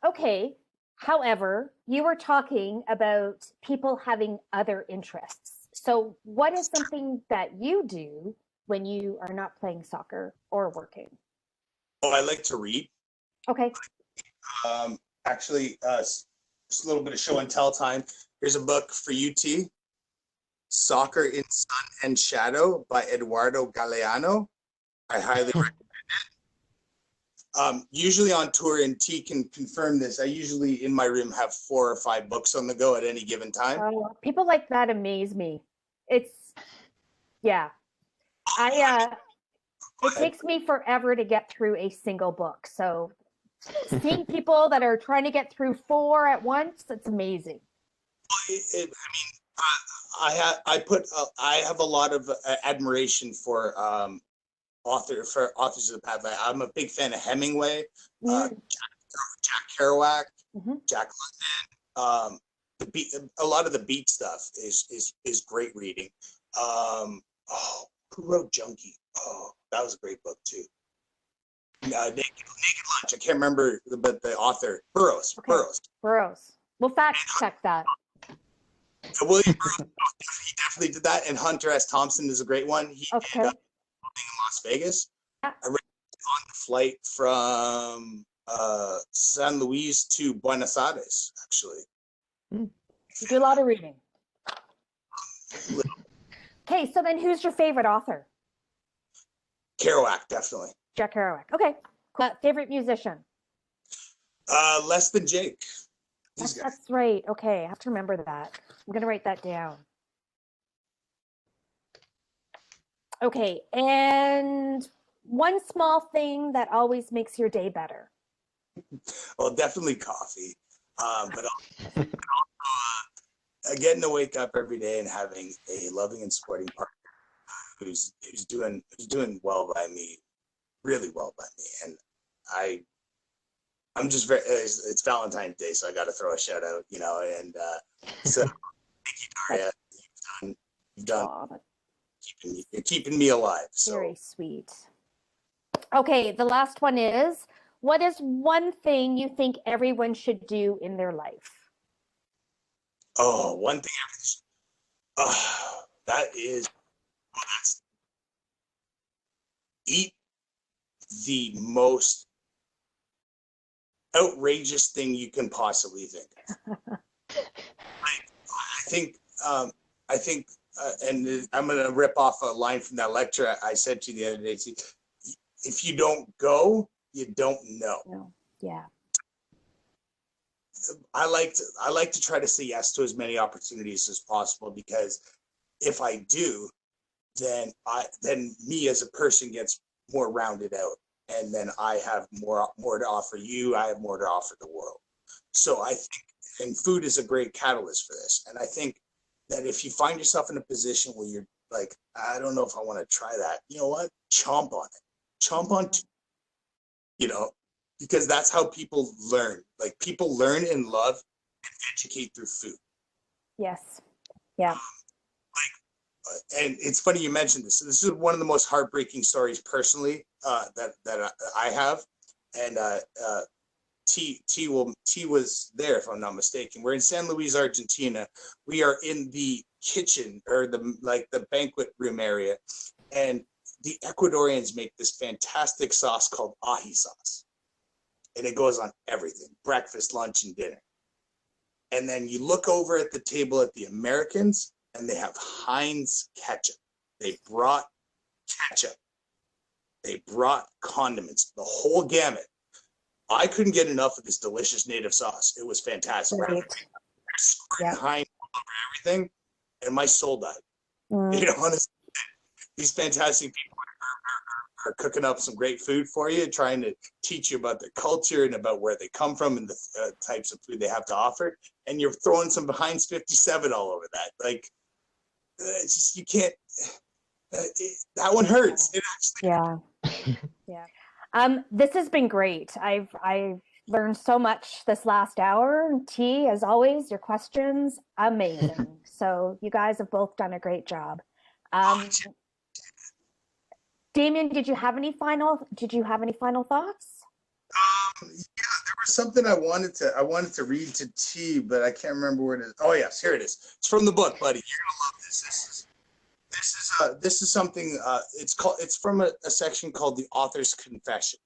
Okay. However, you were talking about people having other interests. So what is something that you do when you are not playing soccer or working? Oh, I like to read. Okay. Actually, just a little bit of show and tell time. Here's a book for you, T. Soccer in Sun and Shadow by Eduardo Galeano. I highly recommend it. Usually on tour, and T can confirm this, I usually in my room have 4 or 5 books on the go at any given time. People like that amaze me. It takes me forever to get through a single book. So seeing people that are trying to get through 4 at once, it's amazing. I have a lot of admiration for authors of the past. I'm a big fan of Hemingway, Jack Kerouac, Jack London. A lot of the beat stuff is great reading. Who wrote Junkie? Oh, that was a great book too. Naked Lunch. I can't remember, but the author Burroughs. Okay. Burroughs. We'll fact check that. William Burroughs, he definitely did that. And Hunter S. Thompson is a great one. He did in Las Vegas. I read it on the flight from San Luis to Buenos Aires, actually. You do a lot of reading. Okay, so then who's your favorite author? Kerouac, definitely. Jack Kerouac. Okay. Cool. Favorite musician? Less Than Jake. That's right. Okay, I have to remember that. I'm gonna write that down. Okay, and one small thing that always makes your day better. Well, definitely coffee. But getting to wake up every day and having a loving and supporting partner who's doing well by me, really well by me, and I'm just very. It's Valentine's Day, so I got to throw a shout out, and so thank you, Daria. You've done. You're keeping me alive. So. Very sweet. Okay, the last one is, what is one thing you think everyone should do in their life? Oh, one thing. That's eat the most outrageous thing you can possibly think of. I think, and I'm going to rip off a line from that lecture I said to you the other day. If you don't go, you don't know. No. Yeah. I like to try to say yes to as many opportunities as possible, because if I do, then me as a person gets more rounded out, and then I have more to offer you. I have more to offer the world. So I think, and food is a great catalyst for this. And I think that if you find yourself in a position where you're like, I don't know if I want to try that, you know what? Chomp on it. Because that's how people learn. Like, people learn and love and educate through food. Yes. Yeah. And it's funny you mentioned this. So this is one of the most heartbreaking stories personally that I have. And T was there, if I'm not mistaken. We're in San Luis, Argentina. We are in the kitchen, or the banquet room area, and the Ecuadorians make this fantastic sauce called Ahi Sauce, and it goes on everything: breakfast, lunch, and dinner. And then you look over at the table at the Americans, and they have Heinz ketchup. They brought ketchup. They brought condiments, the whole gamut. I couldn't get enough of this delicious native sauce. It was fantastic. Right. Yeah. Heinz all over everything, and my soul died. Honestly, these fantastic people are cooking up some great food for you, trying to teach you about their culture and about where they come from and the types of food they have to offer. And you're throwing some Heinz 57 all over that. Like, it's just, you can't. That one hurts. It actually. Yeah. Yeah. This has been great. I've learned so much this last hour. T, as always, your questions, amazing. So you guys have both done a great job. Damien, did you have any final thoughts? Yeah, there was something I wanted to read to T, but I can't remember where it is. Oh yes, here it is. It's from the book, buddy. You're gonna love this. This is something. It's from a section called the Author's Confession.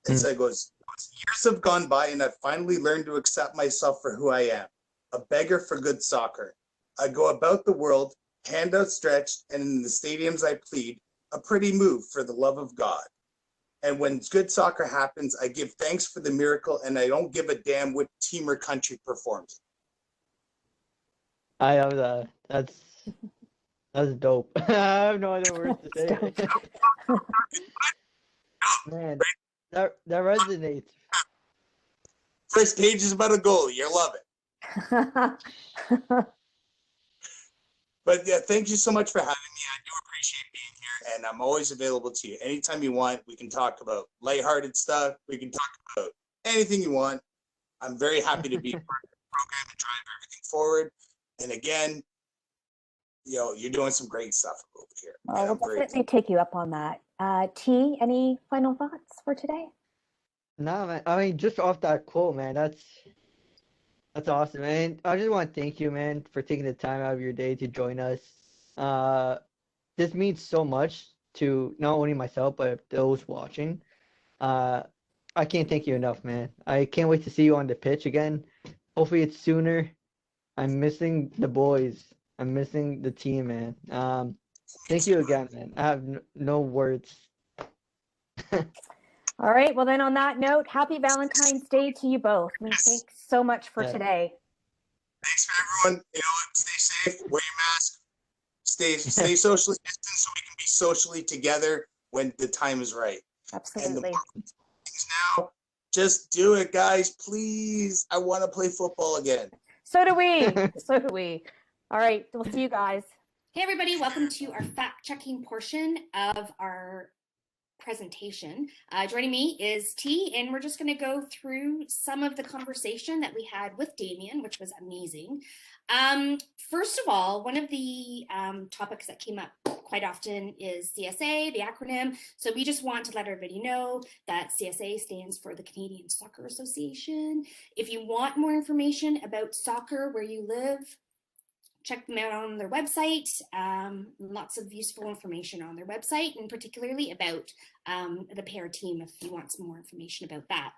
It goes, years have gone by, and I've finally learned to accept myself for who I am, a beggar for good soccer. I go about the world, hand outstretched, and in the stadiums I plead, a pretty move for the love of God. And when good soccer happens, I give thanks for the miracle, and I don't give a damn what team or country performs. I love that. That's dope. I have no other words to say. Man, that resonates. First page is about a goal. You'll love it. But yeah, thank you so much for having me. I do appreciate being here, and I'm always available to you. Anytime you want, we can talk about lighthearted stuff. We can talk about anything you want. I'm very happy to be part of the program and drive everything forward. And again, you're doing some great stuff over here. Well, we'll definitely take you up on that. T, any final thoughts for today? No, man. I mean, just off that quote, man, that's awesome, man. I just want to thank you, man, for taking the time out of your day to join us. This means so much to not only myself, but those watching. I can't thank you enough, man. I can't wait to see you on the pitch again. Hopefully it's sooner. I'm missing the boys. I'm missing the team, man. Thank you again, man. I have no words All right. Well, then on that note, happy Valentine's Day to you both. And thanks so much for today. Thanks for everyone. You know what? Stay safe. Wear your mask. Stay socially distant so we can be socially together when the time is right. Absolutely. And the things now, just do it, guys. Please. I want to play football again. So do we. So do we. All right. We'll see you guys. Hey, everybody. Welcome to our fact-checking portion of our presentation. Joining me is T, and we're just going to go through some of the conversation that we had with Damien, which was amazing. First of all, one of the topics that came up quite often is CSA, the acronym. So we just want to let everybody know that CSA stands for the Canadian Soccer Association. If you want more information about soccer where you live, check them out on their website. Lots of useful information on their website, and particularly about the pair team if you want some more information about that.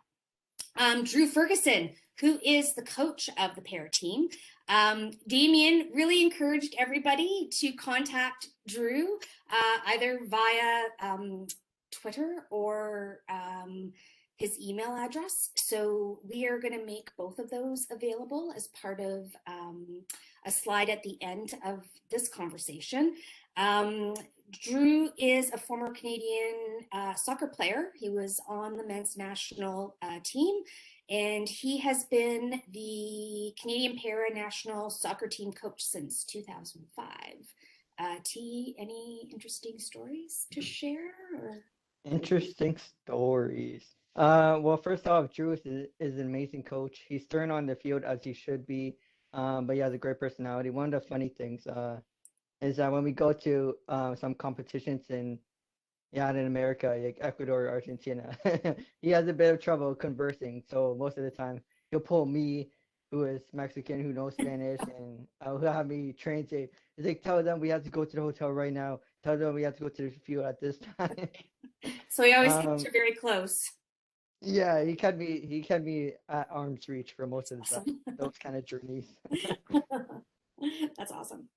Drew Ferguson, who is the coach of the pair team. Damien really encouraged everybody to contact Drew either via Twitter or his email address. So we are going to make both of those available as part of a slide at the end of this conversation. Drew is a former Canadian soccer player. He was on the men's national team, and he has been the Canadian para national soccer team coach since 2005. T, any interesting stories to share? Or? Interesting stories. Well, first off, Drew is an amazing coach. He's stern on the field as he should be, but he has a great personality. One of the funny things is that when we go to some competitions in America, like Ecuador, Argentina, he has a bit of trouble conversing. So most of the time, he'll pull me, who is Mexican, who knows Spanish, and he'll have me translate. He's like, tell them we have to go to the hotel right now. Tell them we have to go to the field at this time. So he always keeps you very close. Yeah, he kept me at arm's reach for most of the time. Those kind of journeys. That's awesome.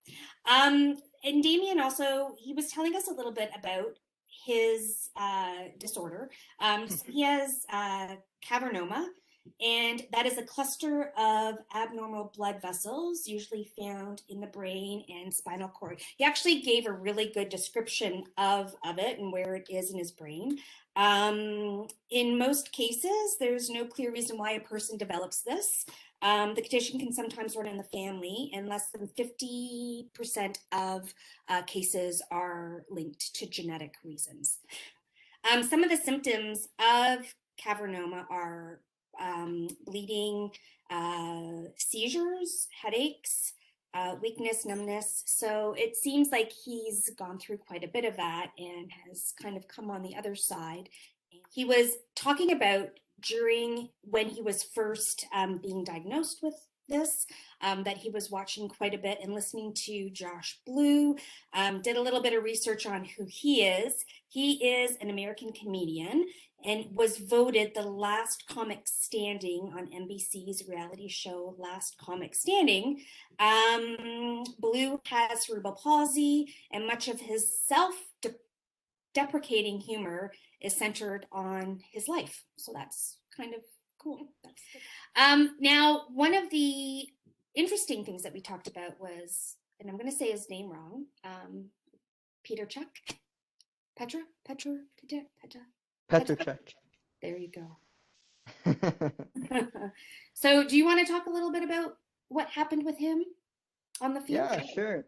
And Damien also, he was telling us a little bit about his disorder. He has cavernoma, and that is a cluster of abnormal blood vessels usually found in the brain and spinal cord. He actually gave a really good description of it and where it is in his brain. In most cases, there's no clear reason why a person develops this. The condition can sometimes run in the family, and less than 50% of cases are linked to genetic reasons. Some of the symptoms of cavernoma are bleeding, seizures, headaches, weakness, numbness. So it seems like he's gone through quite a bit of that and has kind of come on the other side. He was talking about when he was first being diagnosed with this, that he was watching quite a bit and listening to Josh Blue, did a little bit of research on who he is. He is an American comedian and was voted the last comic standing on NBC's reality show Last Comic Standing. Blue has cerebral palsy, and much of his self-deprecating humor is centered on his life. So that's kind of cool. Now, one of the interesting things that we talked about was, and I'm going to say his name wrong, Petrachuk. There you go. So do you want to talk a little bit about what happened with him on the field? Yeah, sure.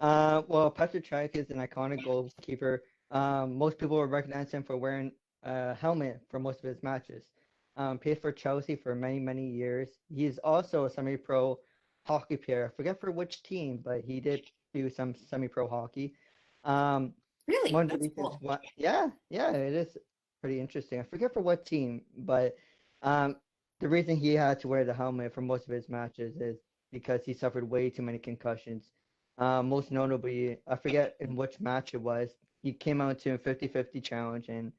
Well, Petrachuk is an iconic goalkeeper. Most people will recognize him for wearing a helmet for most of his matches. Played for Chelsea for many, many years. He's also a semi-pro hockey player. I forget for which team, but he did do some semi-pro hockey. Really? One of the That's reasons cool. yeah, it is pretty interesting. I forget for what team, but the reason he had to wear the helmet for most of his matches is because he suffered way too many concussions. Most notably, I forget in which match it was. He came out to a 50-50 challenge and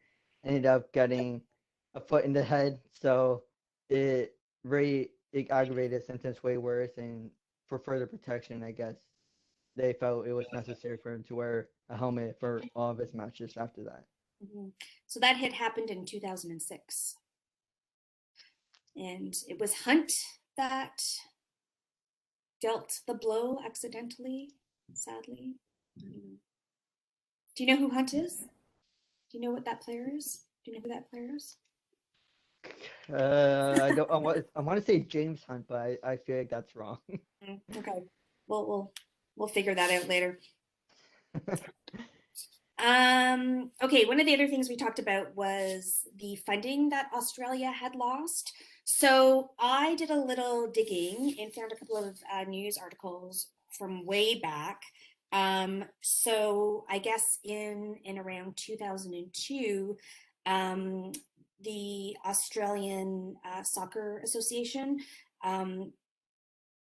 ended up getting a foot in the head, so it aggravated his sentence way worse. And for further protection, I guess they felt it was necessary for him to wear a helmet for all of his matches after that. So that hit happened in 2006. And it was Hunt that dealt the blow accidentally, sadly. Do you know who Hunt is? Do you know what that player is? Do you know who that player is? I don't. I want to say James Hunt, but I feel like that's wrong. Okay, we'll figure that out later. Okay, one of the other things we talked about was the funding that Australia had lost. So I did a little digging and found a couple of news articles from way back. So I guess in around 2002, the Australian Soccer Association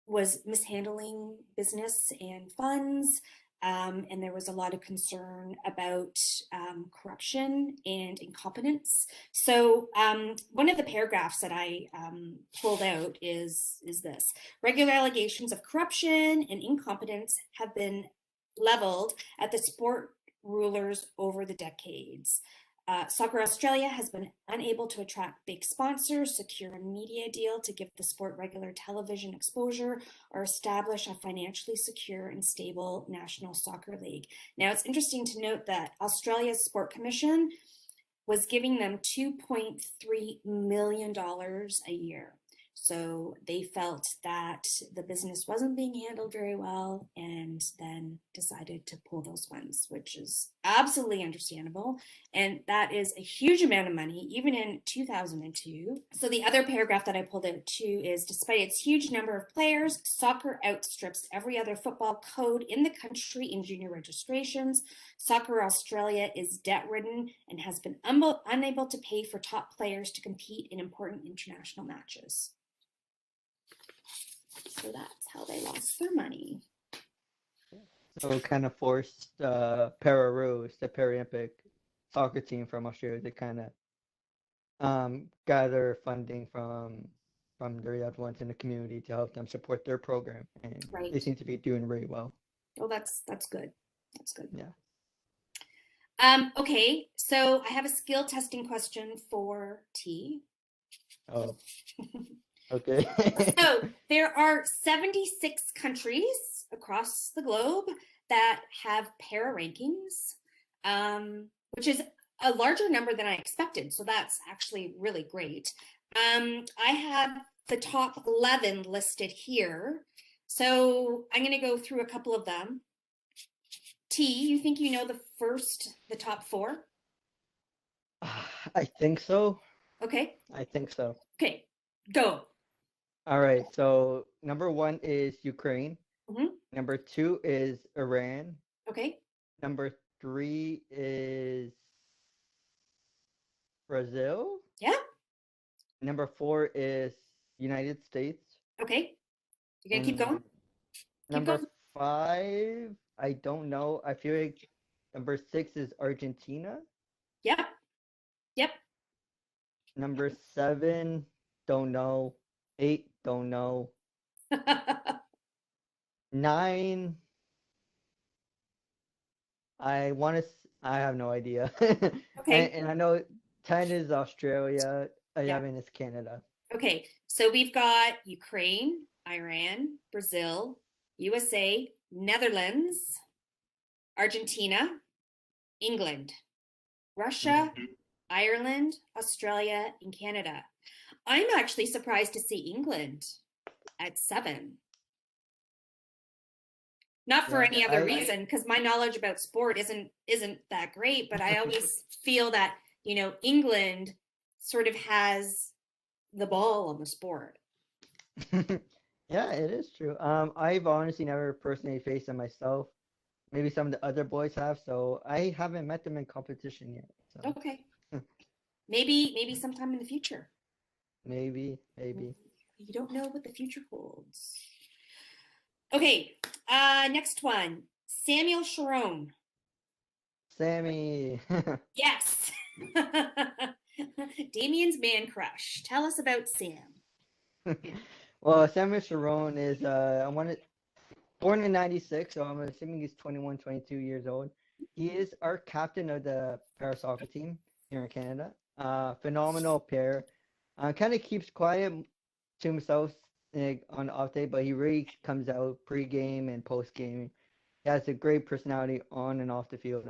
was mishandling business and funds. And there was a lot of concern about corruption and incompetence. So one of the paragraphs that I pulled out is this: regular allegations of corruption and incompetence have been leveled at the sport rulers over the decades. Soccer Australia has been unable to attract big sponsors, secure a media deal to give the sport regular television exposure, or establish a financially secure and stable national soccer league. Now, it's interesting to note that Australia's Sport Commission was giving them $2.3 million a year. So they felt that the business wasn't being handled very well and then decided to pull those funds, which is absolutely understandable. And that is a huge amount of money, even in 2002. So the other paragraph that I pulled out too is, despite its huge number of players, soccer outstrips every other football code in the country in junior registrations. Soccer Australia is debt-ridden and has been unable to pay for top players to compete in important international matches. So that's how they lost their money. So it kind of forced Pararose, the Paralympic soccer team from Australia, to kind of gather funding from the other ones in the community to help them support their program, and Right. they seem to be doing really well. Well, that's good. That's good. Yeah. Okay, so I have a skill testing question for T. Oh. Okay. So there are 76 countries across the globe that have para rankings, which is a larger number than I expected. So that's actually really great. I have the top 11 listed here. So I'm going to go through a couple of them. T, you think you know the top 4? I think so. Okay. I think so. Okay, go. All right. So number 1 is Ukraine. Mm-hmm. Number 2 is Iran. Okay. Number 3 is Brazil. Yeah. Number 4 is United States. Okay. You're gonna keep going? Number 5, I don't know. I feel like number 6 is Argentina. Yep. Yep. Number 7, don't know. 8, don't know. 9, I have no idea. Okay. And I know 10 is Australia. 11 is Canada. Okay. So we've got Ukraine, Iran, Brazil, USA, Netherlands, Argentina, England, Russia, Ireland, Australia, and Canada. I'm actually surprised to see England at 7. Not for any other reason, because my knowledge about sport isn't that great, but I always feel that, England sort of has the ball on the sport. Yeah, it is true. I've honestly never personally faced them myself. Maybe some of the other boys have, so I haven't met them in competition yet. So. Okay. Maybe sometime in the future. Maybe. You don't know what the future holds. Okay, next one. Samuel Sharon. Sammy. Yes. Damien's man crush. Tell us about Sam. Well, Samuel Sharon is born in 96, so I'm assuming he's 21, 22 years old. He is our captain of the para soccer team here in Canada. Phenomenal player. Kind of keeps quiet to himself on the off day, but he really comes out pre-game and post-game. He has a great personality on and off the field.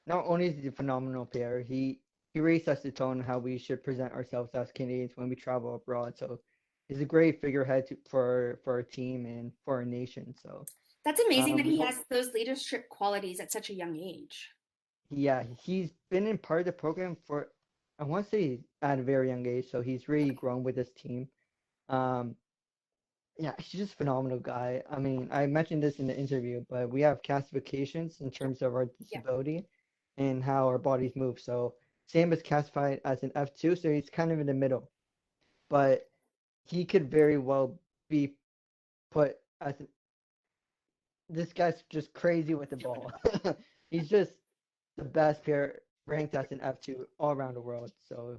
Not only is he a phenomenal player, he really sets the tone how we should present ourselves as Canadians when we travel abroad. So he's a great figurehead for our team and for our nation. So That's amazing that we he hope, has those leadership qualities at such a young age. yeah, he's been in part of the program for, I want to say at a very young age. So he's really grown with his team. Um, yeah, he's just a phenomenal guy. I mean, I mentioned this in the interview, but we have classifications in terms of our Yeah. disability and how our bodies move. So Sam is classified as an F2, so he's kind of in the middle. But he could very well be put as an, this guy's just crazy with the ball. He's just the best player ranked as an F2 all around the world. So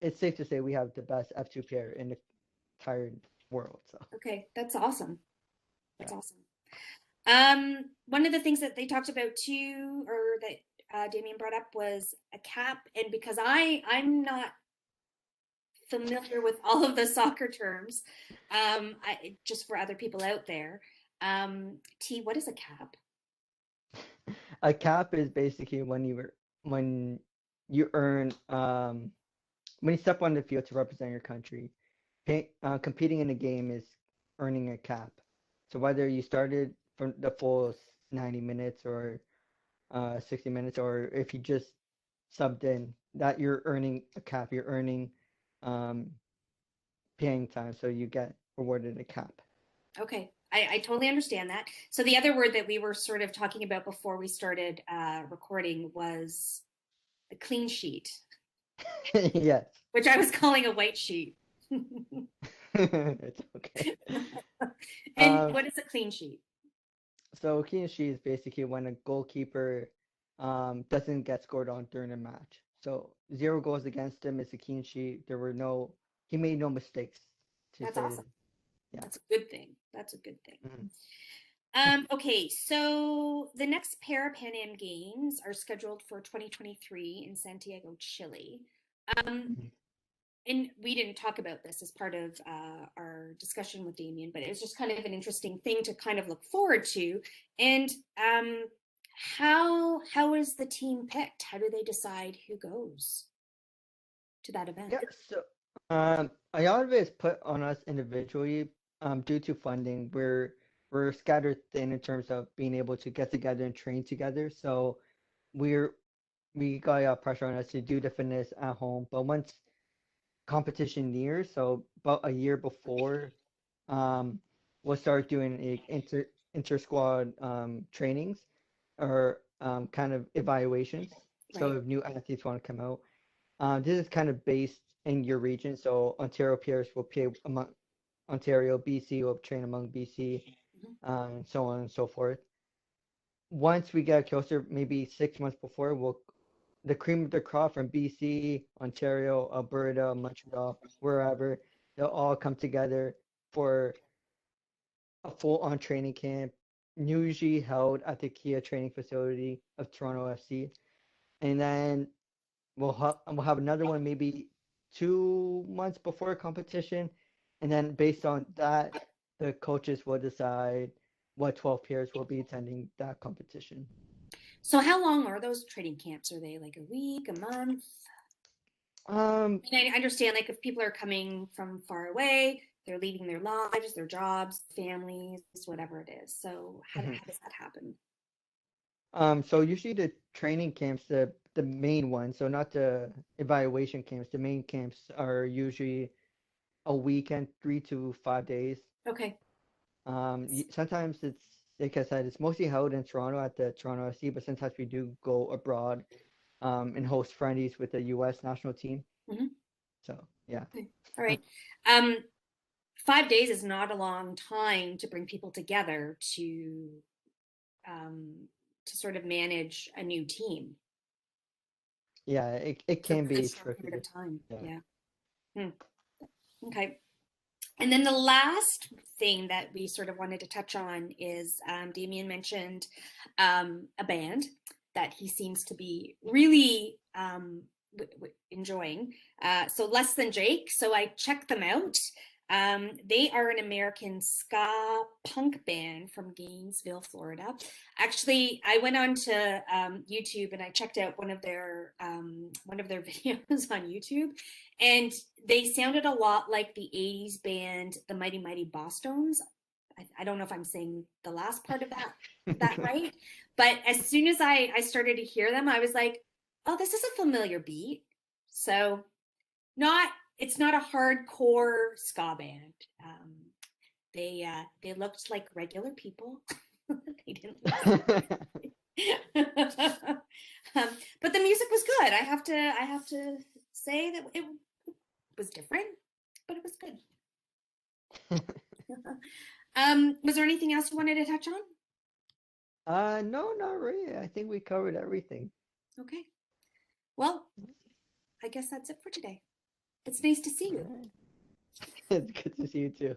it's safe to say we have the best F2 player in the entire world. So Okay, that's awesome. That's yeah. awesome. One of the things that they talked about too, or that Damien brought up, was a cap. And because I'm not familiar with all of the soccer terms, just for other people out there, T, what is a cap? A cap is basically when you earn when you step on the field to represent your country. Competing in a game is earning a cap. So whether you started from the full 90 minutes or 60 minutes, or if you just subbed in, that you're earning a cap. You're earning um, playing time, so you get rewarded a cap. Okay, I totally understand that. So the other word that we were sort of talking about before we started recording was a clean sheet, Yes. which I was calling a white sheet. It's okay. And Um, what is a clean sheet? So clean sheet is basically when a goalkeeper doesn't get scored on during a match. So 0 goals against him is a clean sheet. He made no mistakes to That's say this. awesome. Yeah. That's a good thing. That's a good thing. Mhm. Okay, so the next Para Pan Am Games are scheduled for 2023 in Santiago, Chile. Mhm. And we didn't talk about this as part of our discussion with Damien, but it was just kind of an interesting thing to kind of look forward to. And how is the team picked? How do they decide who goes to that event? Yeah, so a lot of it is put on us individually due to funding. We're scattered thin in terms of being able to get together and train together. So we're we got a lot of pressure on us to do the fitness at home. But once competition nears, so about a year before, um, we'll start doing inter squad trainings or kind of evaluations. So Right, if new athletes want to come out, this is kind of based in your region. So Ontario peers will play among Ontario, BC will train among BC, mhm, so on and so forth. Once we get closer, maybe 6 months before, the cream of the crop from BC, Ontario, Alberta, Montreal, wherever, they'll all come together for a full-on training camp, usually held at the Kia training facility of Toronto FC. And then we'll have another one maybe 2 months before competition. And then based on that, the coaches will decide what 12 players will be attending that competition. so how long are those training camps? Are they like a week, a month? Um, I mean, I understand, like, if people are coming from far away, they're leaving their lives, their jobs, families, whatever it is. So how does that happen? So usually the training camps, the main ones, so not the evaluation camps, the main camps are usually a weekend, 3 to 5 days. Okay. Sometimes it's like I said, it's mostly held in Toronto at the Toronto FC, but sometimes we do go abroad, and host friendlies with the U.S. national team. Mhm. So yeah. Okay. All right. Um, 5 days is not a long time to bring people together um, to sort of manage a new team. Yeah, it It's a can really be short period tricky. of time. Yeah. Yeah. Hmm. Okay. And then the last thing that we sort of wanted to touch on is Damien mentioned a band that he seems to be really enjoying. So Less Than Jake. So I checked them out. They are an American ska punk band from Gainesville, Florida. Actually, I went on to YouTube and I checked out one of their videos on YouTube, and they sounded a lot like the 80s band, the Mighty Mighty Bosstones. I don't know if I'm saying the last part of that right, but as soon as I started to hear them, I was like, oh, this is a familiar beat. So it's not a hardcore ska band. They looked like regular people. They didn't but the music was good. I have to say that it was different, but it was good. Was there anything else you wanted to touch on? No, not really. I think we covered everything. Okay. Well, I guess that's it for today. It's nice to see you. It's good to see you too.